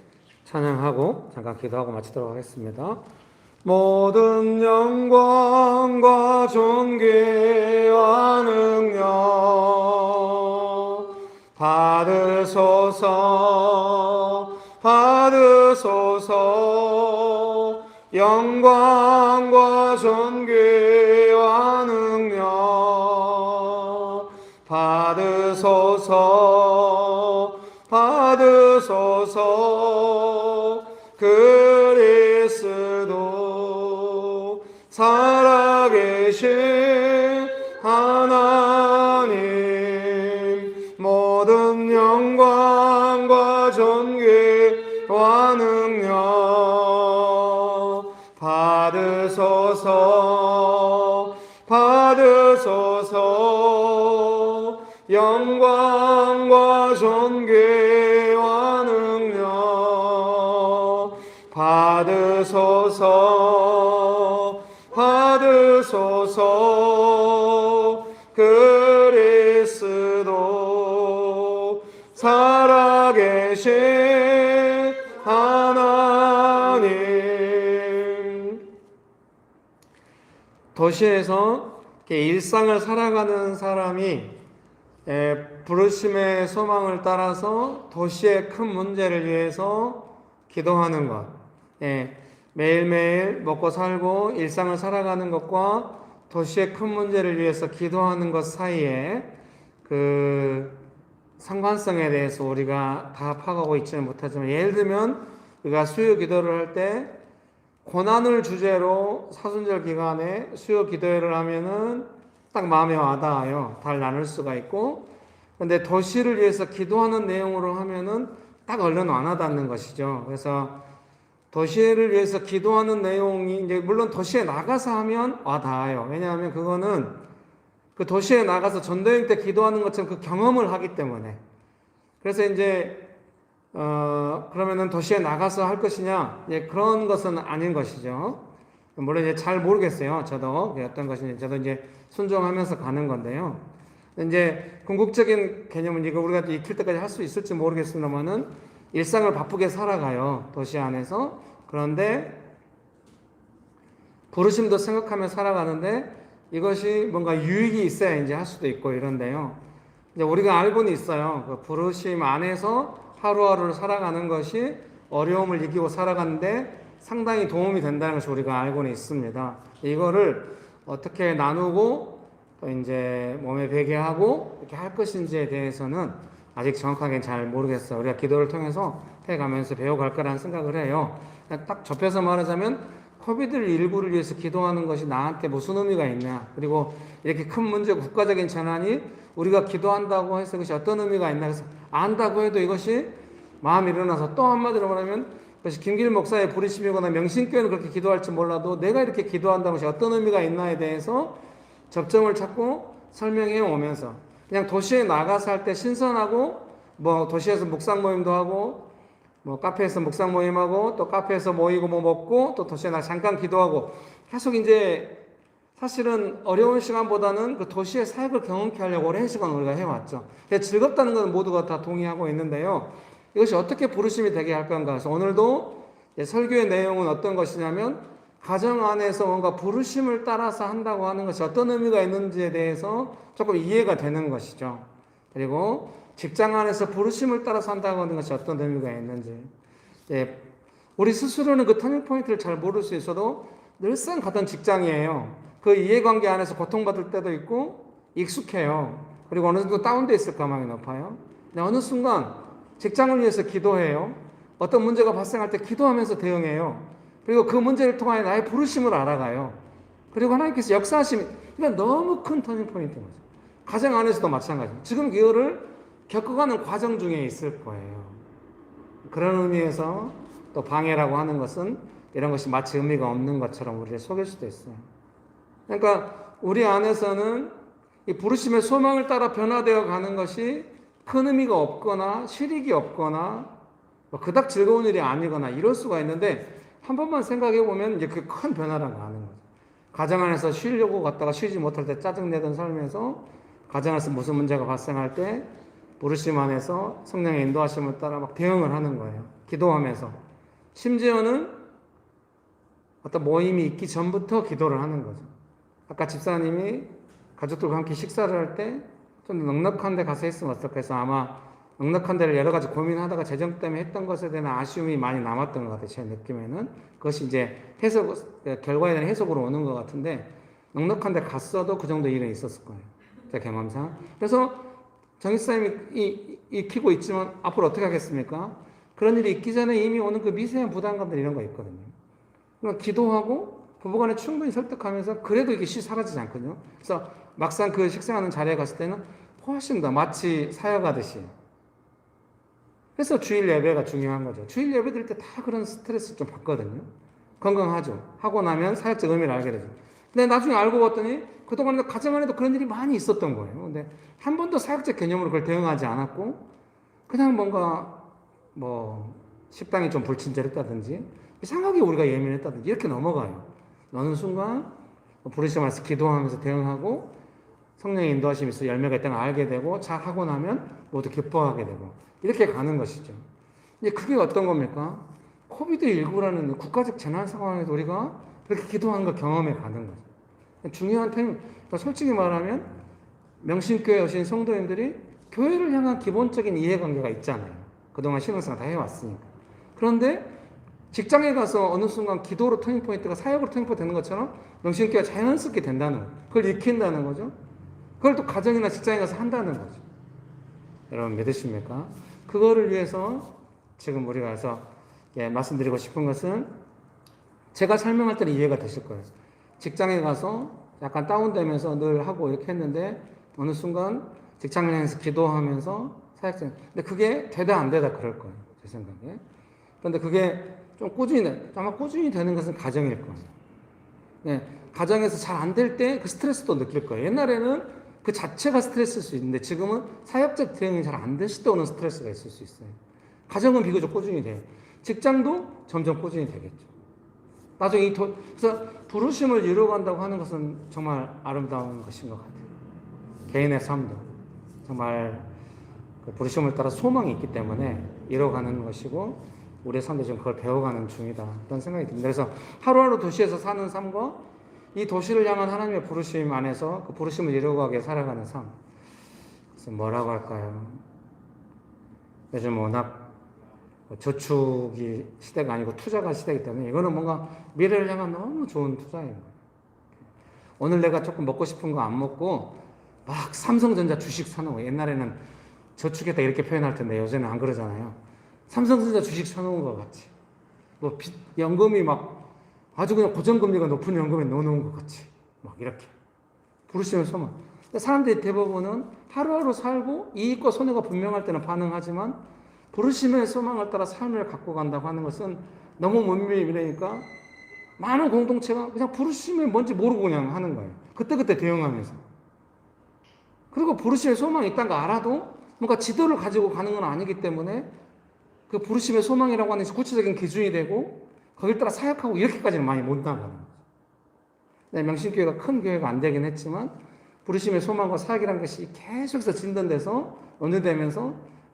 찬양하고 잠깐 기도하고 마치도록 하겠습니다. 모든 영광과 존귀와 능력 받으소서 영광과 존귀와 능력 받으소서 그리스도 살아계신 하나님 모든 영광과 존귀와 능력 받으소서 영광과 존귀와 능력 받으소서 그리스도 살아계신 하나님. 도시에서 일상을 살아가는 사람이 부르심의 소망을 따라서 도시의 큰 문제를 위해서 기도하는 것, 매일매일 먹고 살고 일상을 살아가는 것과 도시의 큰 문제를 위해서 기도하는 것 사이에 그 상관성에 대해서 우리가 다 파악하고 있지는 못하지만, 예를 들면 우리가 수요 기도를 할 때 고난을 주제로 사순절 기간에 수요 기도회를 하면은 딱 마음에 와닿아요. 잘 나눌 수가 있고, 근데 도시를 위해서 기도하는 내용으로 하면은 딱 얼른 와닿는 것이죠. 그래서 도시를 위해서 기도하는 내용이 이제 물론 도시에 나가서 하면 와닿아요. 왜냐하면 그거는 그 도시에 나가서 전도행 때 기도하는 것처럼 그 경험을 하기 때문에. 그래서 이제 그러면은 도시에 나가서 할 것이냐? 예, 그런 것은 아닌 것이죠. 물론 이제 잘 모르겠어요. 저도 어떤 것인지 저도 이제 순종하면서 가는 건데요. 이제 궁극적인 개념은 이거 우리가 익힐 때까지 할 수 있을지 모르겠습니다만은 일상을 바쁘게 살아가요. 도시 안에서. 그런데 부르심도 생각하며 살아가는데 이것이 뭔가 유익이 있어야 이제 할 수도 있고 이런데요. 이제 우리가 알고는 있어요. 그 부르심 안에서 하루하루를 살아가는 것이 어려움을 이기고 살아가는데 상당히 도움이 된다는 것을 우리가 알고는 있습니다. 이거를 어떻게 나누고 또 이제 몸에 배게 하고 이렇게 할 것인지에 대해서는 아직 정확하게 잘 모르겠어요. 우리가 기도를 통해서 해가면서 배워갈 거라는 생각을 해요. 딱 좁혀서 말하자면 코비드19를 위해서 기도하는 것이 나한테 무슨 의미가 있냐, 그리고 이렇게 큰 문제, 국가적인 재난이 우리가 기도한다고 해서 그것이 어떤 의미가 있나, 그래서 안다고 해도 이것이 마음이 일어나서, 또 한마디로 말하면 그것이 김길 목사의 부르심이거나 명신교회는 그렇게 기도할지 몰라도 내가 이렇게 기도한다는 것이 어떤 의미가 있나에 대해서 접점을 찾고 설명해 오면서, 그냥 도시에 나가서 할 때 신선하고, 뭐 도시에서 묵상 모임도 하고, 뭐 카페에서 묵상 모임하고, 또 카페에서 모이고 뭐 먹고, 또 도시에 나가 잠깐 기도하고, 계속 이제 사실은 어려운 시간보다는 그 도시의 사역을 경험케 하려고 오랜 시간 우리가 해왔죠. 즐겁다는 것은 모두가 다 동의하고 있는데요. 이것이 어떻게 부르심이 되게 할 건가. 그래서 오늘도 설교의 내용은 어떤 것이냐면, 가정 안에서 뭔가 부르심을 따라서 한다고 하는 것이 어떤 의미가 있는지에 대해서 조금 이해가 되는 것이죠. 그리고 직장 안에서 부르심을 따라서 한다고 하는 것이 어떤 의미가 있는지. 예, 우리 스스로는 그 터닝 포인트를 잘 모를 수 있어도 늘상 가던 직장이에요. 그 이해관계 안에서 고통받을 때도 있고 익숙해요. 그리고 어느 정도 다운돼 있을 가망이 높아요. 근데 어느 순간 직장을 위해서 기도해요. 어떤 문제가 발생할 때 기도하면서 대응해요. 그리고 그 문제를 통하여 나의 부르심을 알아가요. 그리고 하나님께서 역사하시면, 이건 너무 큰 터닝 포인트인 거죠. 가정 안에서도 마찬가지입니다. 지금 이거를 겪어가는 과정 중에 있을 거예요. 그런 의미에서 또 방해라고 하는 것은 이런 것이 마치 의미가 없는 것처럼 우리를 속일 수도 있어요. 그러니까 우리 안에서는 이 부르심의 소망을 따라 변화되어 가는 것이 큰 의미가 없거나 실익이 없거나 그닥 즐거운 일이 아니거나 이럴 수가 있는데, 한 번만 생각해 보면 이제 그 큰 변화라는 거 아는 거죠. 가정 안에서 쉬려고 갔다가 쉬지 못할 때 짜증내던 삶에서 가정 안에서 무슨 문제가 발생할 때 부르심 안에서 성령의 인도하심을 따라 막 대응을 하는 거예요. 기도하면서. 심지어는 어떤 모임이 있기 전부터 기도를 하는 거죠. 아까 집사님이 가족들과 함께 식사를 할 때 좀 넉넉한 데 가서 했으면 어떨까 해서, 아마 넉넉한 데를 여러 가지 고민하다가 재정 때문에 했던 것에 대한 아쉬움이 많이 남았던 것 같아요. 제 느낌에는. 그것이 이제 결과에 대한 해석으로 오는 것 같은데, 넉넉한 데 갔어도 그 정도 일은 있었을 거예요. 제 경험상. 그래서 정익사님이 익히고 있지만 앞으로 어떻게 하겠습니까? 그런 일이 있기 전에 이미 오는 그 미세한 부담감들 이런 거 있거든요. 그러니까 기도하고 부부간에 충분히 설득하면서 그래도 이게 사라지지 않거든요. 그래서 막상 그 식사하는 자리에 갔을 때는 훨씬 더 마치 사역하듯이. 그래서 주일 예배가 중요한 거죠. 주일 예배 드릴 때 다 그런 스트레스 좀 받거든요. 건강하죠. 하고 나면 사역적 의미를 알게 되죠. 근데 나중에 알고 봤더니 그동안에 가정 안에도 그런 일이 많이 있었던 거예요. 근데 한 번도 사역적 개념으로 그걸 대응하지 않았고, 그냥 뭔가 뭐 식당이 좀 불친절했다든지 이상하게 우리가 예민했다든지 이렇게 넘어가요. 어느 순간 부르심에서 기도하면서 대응하고 성령의 인도하심이 있어 열매가 있다는 걸 알게 되고, 잘 하고 나면 모두 기뻐하게 되고 이렇게 가는 것이죠. 이제 그게 어떤 겁니까? 코비드19라는 국가적 재난 상황에서 우리가 그렇게 기도하는 걸 경험해 가는 거죠. 중요한 템, 그러니까 솔직히 말하면 명신교회 오신 성도님들이 교회를 향한 기본적인 이해관계가 있잖아요. 그동안 신앙생활 다 해왔으니까. 그런데 직장에 가서 어느 순간 기도로 터닝포인트가 사역으로 터닝포인트 되는 것처럼 명신교회가 자연스럽게 된다는 거예요. 그걸 익힌다는 거죠. 그걸 또 가정이나 직장에 가서 한다는 거죠. 여러분 믿으십니까? 그거를 위해서 지금 우리가 해서 말씀드리고 싶은 것은, 제가 설명할 때는 이해가 되실 거예요. 직장에 가서 약간 다운되면서 늘 하고 이렇게 했는데 어느 순간 직장에서 기도하면서 사역자. 근데 그게 되다 안 되다 그럴 거예요. 제 생각에. 그런데 그게 좀 아마 꾸준히 되는 것은 가정일 거예요. 네, 가정에서 잘 안 될 때 그 스트레스도 느낄 거예요. 옛날에는 그 자체가 스트레스일 수 있는데 지금은 사역적 대응이 잘 안 되실 때 오는 스트레스가 있을 수 있어요. 가정은 비교적 꾸준히 돼요. 직장도 점점 꾸준히 되겠죠. 나중에 그래서 부르심을 이루어간다고 하는 것은 정말 아름다운 것인 것 같아요. 개인의 삶도 정말 그 부르심을 따라 소망이 있기 때문에 이뤄가는 것이고 우리의 삶도 지금 그걸 배워가는 중이다 그런 생각이 듭니다. 그래서 하루하루 도시에서 사는 삶과 이 도시를 향한 하나님의 부르심 안에서 그 부르심을 이루어가게 살아가는 삶, 그래서 뭐라고 할까요? 요즘 워낙 저축이 시대가 아니고 투자가 시대이기 때문에 이거는 뭔가 미래를 향한 너무 좋은 투자예요. 오늘 내가 조금 먹고 싶은 거 안 먹고 막 삼성전자 주식 사는 거. 옛날에는 저축했다 이렇게 표현할 텐데 요새는 안 그러잖아요. 삼성전자 주식 사놓은 것 같이. 뭐 연금이 막 아주 그냥 고정금리가 높은 연금에 넣어놓은 것 같이. 막 이렇게. 부르시는 소망. 사람들이 대부분은 하루하루 살고 이익과 손해가 분명할 때는 반응하지만 부르심의 소망을 따라 삶을 갖고 간다고 하는 것은 너무 먼미래니까 많은 공동체가 그냥 부르심이 뭔지 모르고 그냥 하는 거예요. 그때그때 대응하면서. 그리고 부르심의 소망이 있다는 거 알아도 뭔가 지도를 가지고 가는 건 아니기 때문에 그 부르심의 소망이라고 하는 구체적인 기준이 되고 거기를 따라 사역하고 이렇게까지는 많이 못 나가는 거죠. 네, 명신교회가 큰 교회가 안 되긴 했지만 부르심의 소망과 사역이라는 것이 계속해서 진전돼서 연결되면서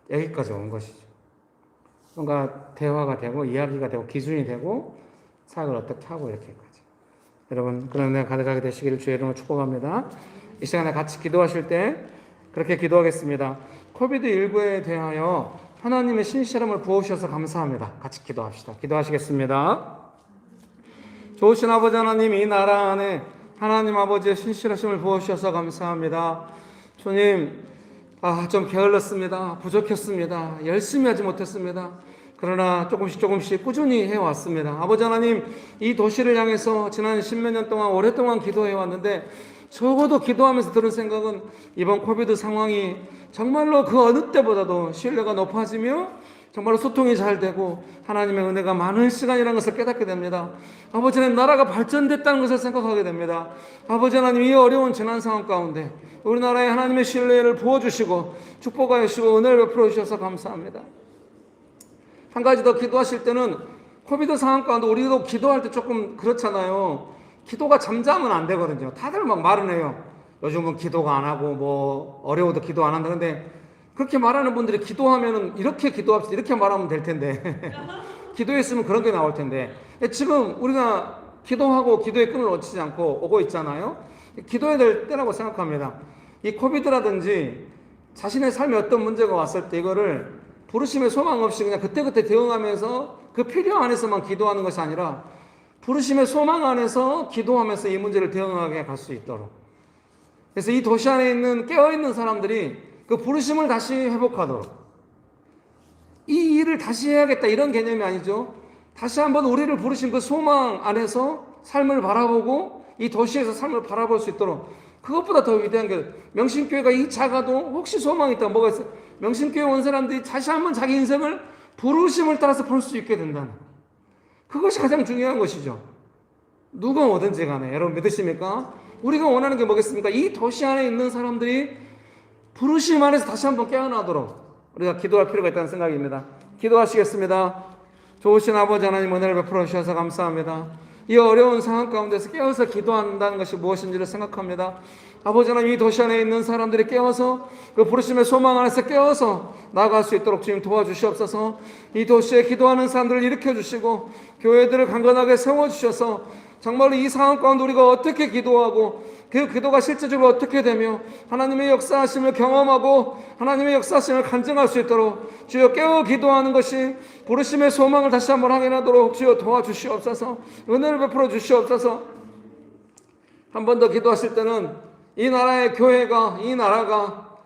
여기까지 온 것이죠. 뭔가 대화가 되고 이야기가 되고 기준이 되고 사역을 어떻게 하고 이렇게까지. 여러분 그런 은혜가 가득하게 되시기를 주의 이름으로 축복합니다. 이 시간에 같이 기도하실 때 그렇게 기도하겠습니다. 코비드19에 대하여 하나님의 신실함을 부어주셔서 감사합니다. 같이 기도합시다. 기도하시겠습니다. 좋으신 아버지 하나님, 이 나라 안에 하나님 아버지의 신실하심을 부어주셔서 감사합니다. 주님, 좀 게을렀습니다. 부족했습니다. 열심히 하지 못했습니다. 그러나 조금씩 꾸준히 해왔습니다. 아버지 하나님, 이 도시를 향해서 지난 10몇 년 동안 오랫동안 기도해왔는데 적어도 기도하면서 들은 생각은 이번 코비드 상황이 정말로 그 어느 때보다도 신뢰가 높아지며 정말로 소통이 잘 되고 하나님의 은혜가 많은 시간이라는 것을 깨닫게 됩니다. 아버지 하나님, 나라가 발전됐다는 것을 생각하게 됩니다. 아버지 하나님, 이 어려운 재난 상황 가운데 우리나라에 하나님의 신뢰를 부어주시고 축복하여 주시고 은혜를 베풀어 주셔서 감사합니다. 한 가지 더 기도하실 때는 코비드 상황 가운데 우리도 기도할 때 조금 그렇잖아요. 기도가 잠자면 안 되거든요. 다들 막 말은 해요. 요즘은 기도가 안 하고 뭐 어려워도 기도 안 한다. 근데 그렇게 말하는 분들이 기도하면은 이렇게 기도합시다 이렇게 말하면 될 텐데 기도했으면 그런 게 나올 텐데 지금 우리가 기도하고 기도의 끈을 놓치지 않고 오고 있잖아요. 기도해야 될 때라고 생각합니다. 이 코비드라든지 자신의 삶에 어떤 문제가 왔을 때 이거를 부르심의 소망 없이 그냥 그때그때 대응하면서 그 필요 안에서만 기도하는 것이 아니라 부르심의 소망 안에서 기도하면서 이 문제를 대응하게 갈 수 있도록. 그래서 이 도시 안에 있는 깨어있는 사람들이 그 부르심을 다시 회복하도록. 이 일을 다시 해야겠다 이런 개념이 아니죠. 다시 한번 우리를 부르신 그 소망 안에서 삶을 바라보고 이 도시에서 삶을 바라볼 수 있도록. 그것보다 더 위대한 게 명신교회가 이 작아도 혹시 소망이 있다면 뭐가 있어요? 명신교회 온 사람들이 다시 한번 자기 인생을 부르심을 따라서 볼 수 있게 된다는 그것이 가장 중요한 것이죠. 누가 오든지 간에 여러분 믿으십니까? 우리가 원하는 게 뭐겠습니까? 이 도시 안에 있는 사람들이 부르심 안에서 다시 한번 깨어나도록 우리가 기도할 필요가 있다는 생각입니다. 기도하시겠습니다. 좋으신 아버지 하나님 은혜를 베풀어 주셔서 감사합니다. 이 어려운 상황 가운데서 깨어서 기도한다는 것이 무엇인지를 생각합니다. 아버지 하나님, 이 도시 안에 있는 사람들이 깨어서 그 부르심의 소망 안에서 깨어서 나아갈 수 있도록 주님 도와주시옵소서. 이 도시에 기도하는 사람들을 일으켜주시고 교회들을 강건하게 세워주셔서 정말로 이 상황 가운데 우리가 어떻게 기도하고 그 기도가 실제적으로 어떻게 되며 하나님의 역사하심을 경험하고 하나님의 역사하심을 간증할 수 있도록 주여 깨어 기도하는 것이 부르심의 소망을 다시 한번 확인하도록 주여 도와주시옵소서. 은혜를 베풀어 주시옵소서. 한 번 더 기도하실 때는 이 나라의 교회가 이 나라가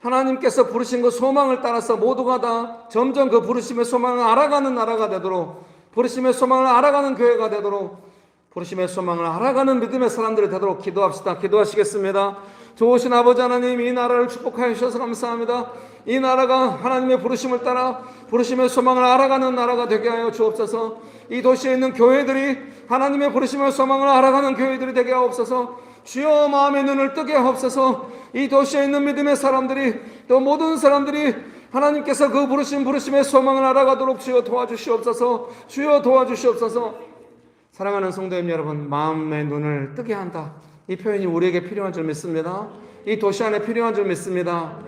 하나님께서 부르신 그 소망을 따라서 모두가 다 점점 그 부르심의 소망을 알아가는 나라가 되도록 부르심의 소망을 알아가는 교회가 되도록, 부르심의 소망을 알아가는 믿음의 사람들이 되도록 기도합시다. 기도하시겠습니다. 좋으신 아버지 하나님, 이 나라를 축복하여 주셔서 감사합니다. 이 나라가 하나님의 부르심을 따라 부르심의 소망을 알아가는 나라가 되게 하여 주옵소서. 이 도시에 있는 교회들이 하나님의 부르심의 소망을 알아가는 교회들이 되게 하옵소서. 주여 마음의 눈을 뜨게 하옵소서. 이 도시에 있는 믿음의 사람들이, 또 모든 사람들이 하나님께서 그 부르심의 소망을 알아가도록 주여 도와주시옵소서. 주여 도와주시옵소서. 사랑하는 성도님 여러분, 마음의 눈을 뜨게 한다, 이 표현이 우리에게 필요한 줄 믿습니다. 이 도시 안에 필요한 줄 믿습니다.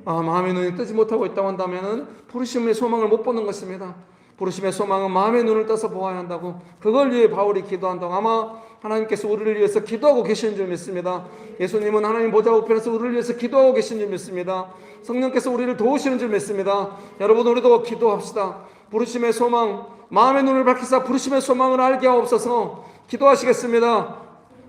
마음의 눈이 뜨지 못하고 있다고 한다면 부르심의 소망을 못 보는 것입니다. 부르심의 소망은 마음의 눈을 떠서 보아야 한다고, 그걸 위해 바울이 기도한다고 아마 하나님께서 우리를 위해서 기도하고 계시는 줄 믿습니다. 예수님은 하나님 보좌 우편에서 우리를 위해서 기도하고 계시는 줄 믿습니다. 성령께서 우리를 도우시는 줄 믿습니다. 여러분, 우리도 기도합시다. 부르심의 소망, 마음의 눈을 밝히사 부르심의 소망을 알게 하옵소서. 기도하시겠습니다.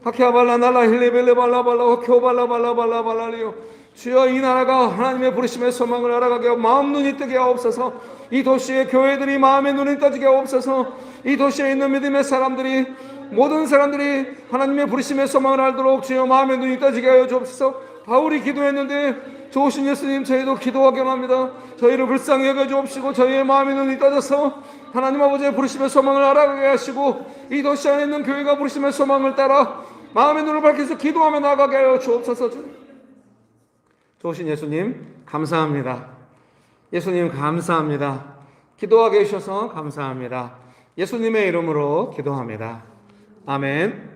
하키아발라 날라 힐리벨레 발라발라 호키오발라발라발라발라리요. 주여, 이 나라가 하나님의 부르심의 소망을 알아가게 하고 마음 눈이 뜨게 하옵소서. 이 도시의 교회들이 마음의 눈이 떠지게 하옵소서. 이 도시에 있는 믿음의 사람들이, 모든 사람들이 하나님의 부르심의 소망을 알도록 주여 마음의 눈이 떠지게 하여 주옵소서. 바울이 기도했는데 좋으신 예수님, 저희도 기도하게 합니다. 저희를 불쌍히 여겨 주옵시고 저희의 마음의 눈이 떠져서 하나님 아버지의 부르심의 소망을 알아가게 하시고, 이 도시 안에 있는 교회가 부르심의 소망을 따라 마음의 눈을 밝혀서 기도하며 나가게 하여 주옵소서. 좋으신 예수님 감사합니다. 예수님 감사합니다. 기도하게 해주셔서 감사합니다. 예수님의 이름으로 기도합니다. 아멘.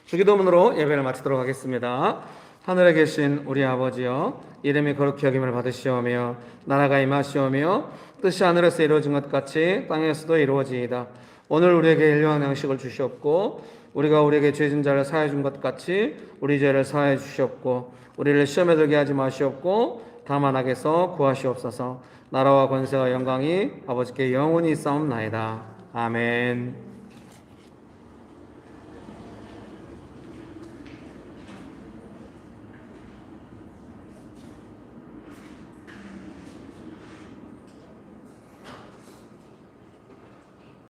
주기도문으로 예배를 마치도록 하겠습니다. 하늘에 계신 우리 아버지여, 이름이 거룩히 여김을 받으시오며 나라가 임하시오며 뜻이 하늘에서 이루어진 것 같이 땅에서도 이루어지이다. 오늘 우리에게 일용할 양식을 주시옵고, 우리가 우리에게 죄진 자를 사하여 준 것 같이 우리 죄를 사하여 주시옵고, 우리를 시험에 들게 하지 마시옵고 다만 악에서 구하시옵소서. 나라와 권세와 영광이 아버지께 영원히 있사옵나이다. 아멘.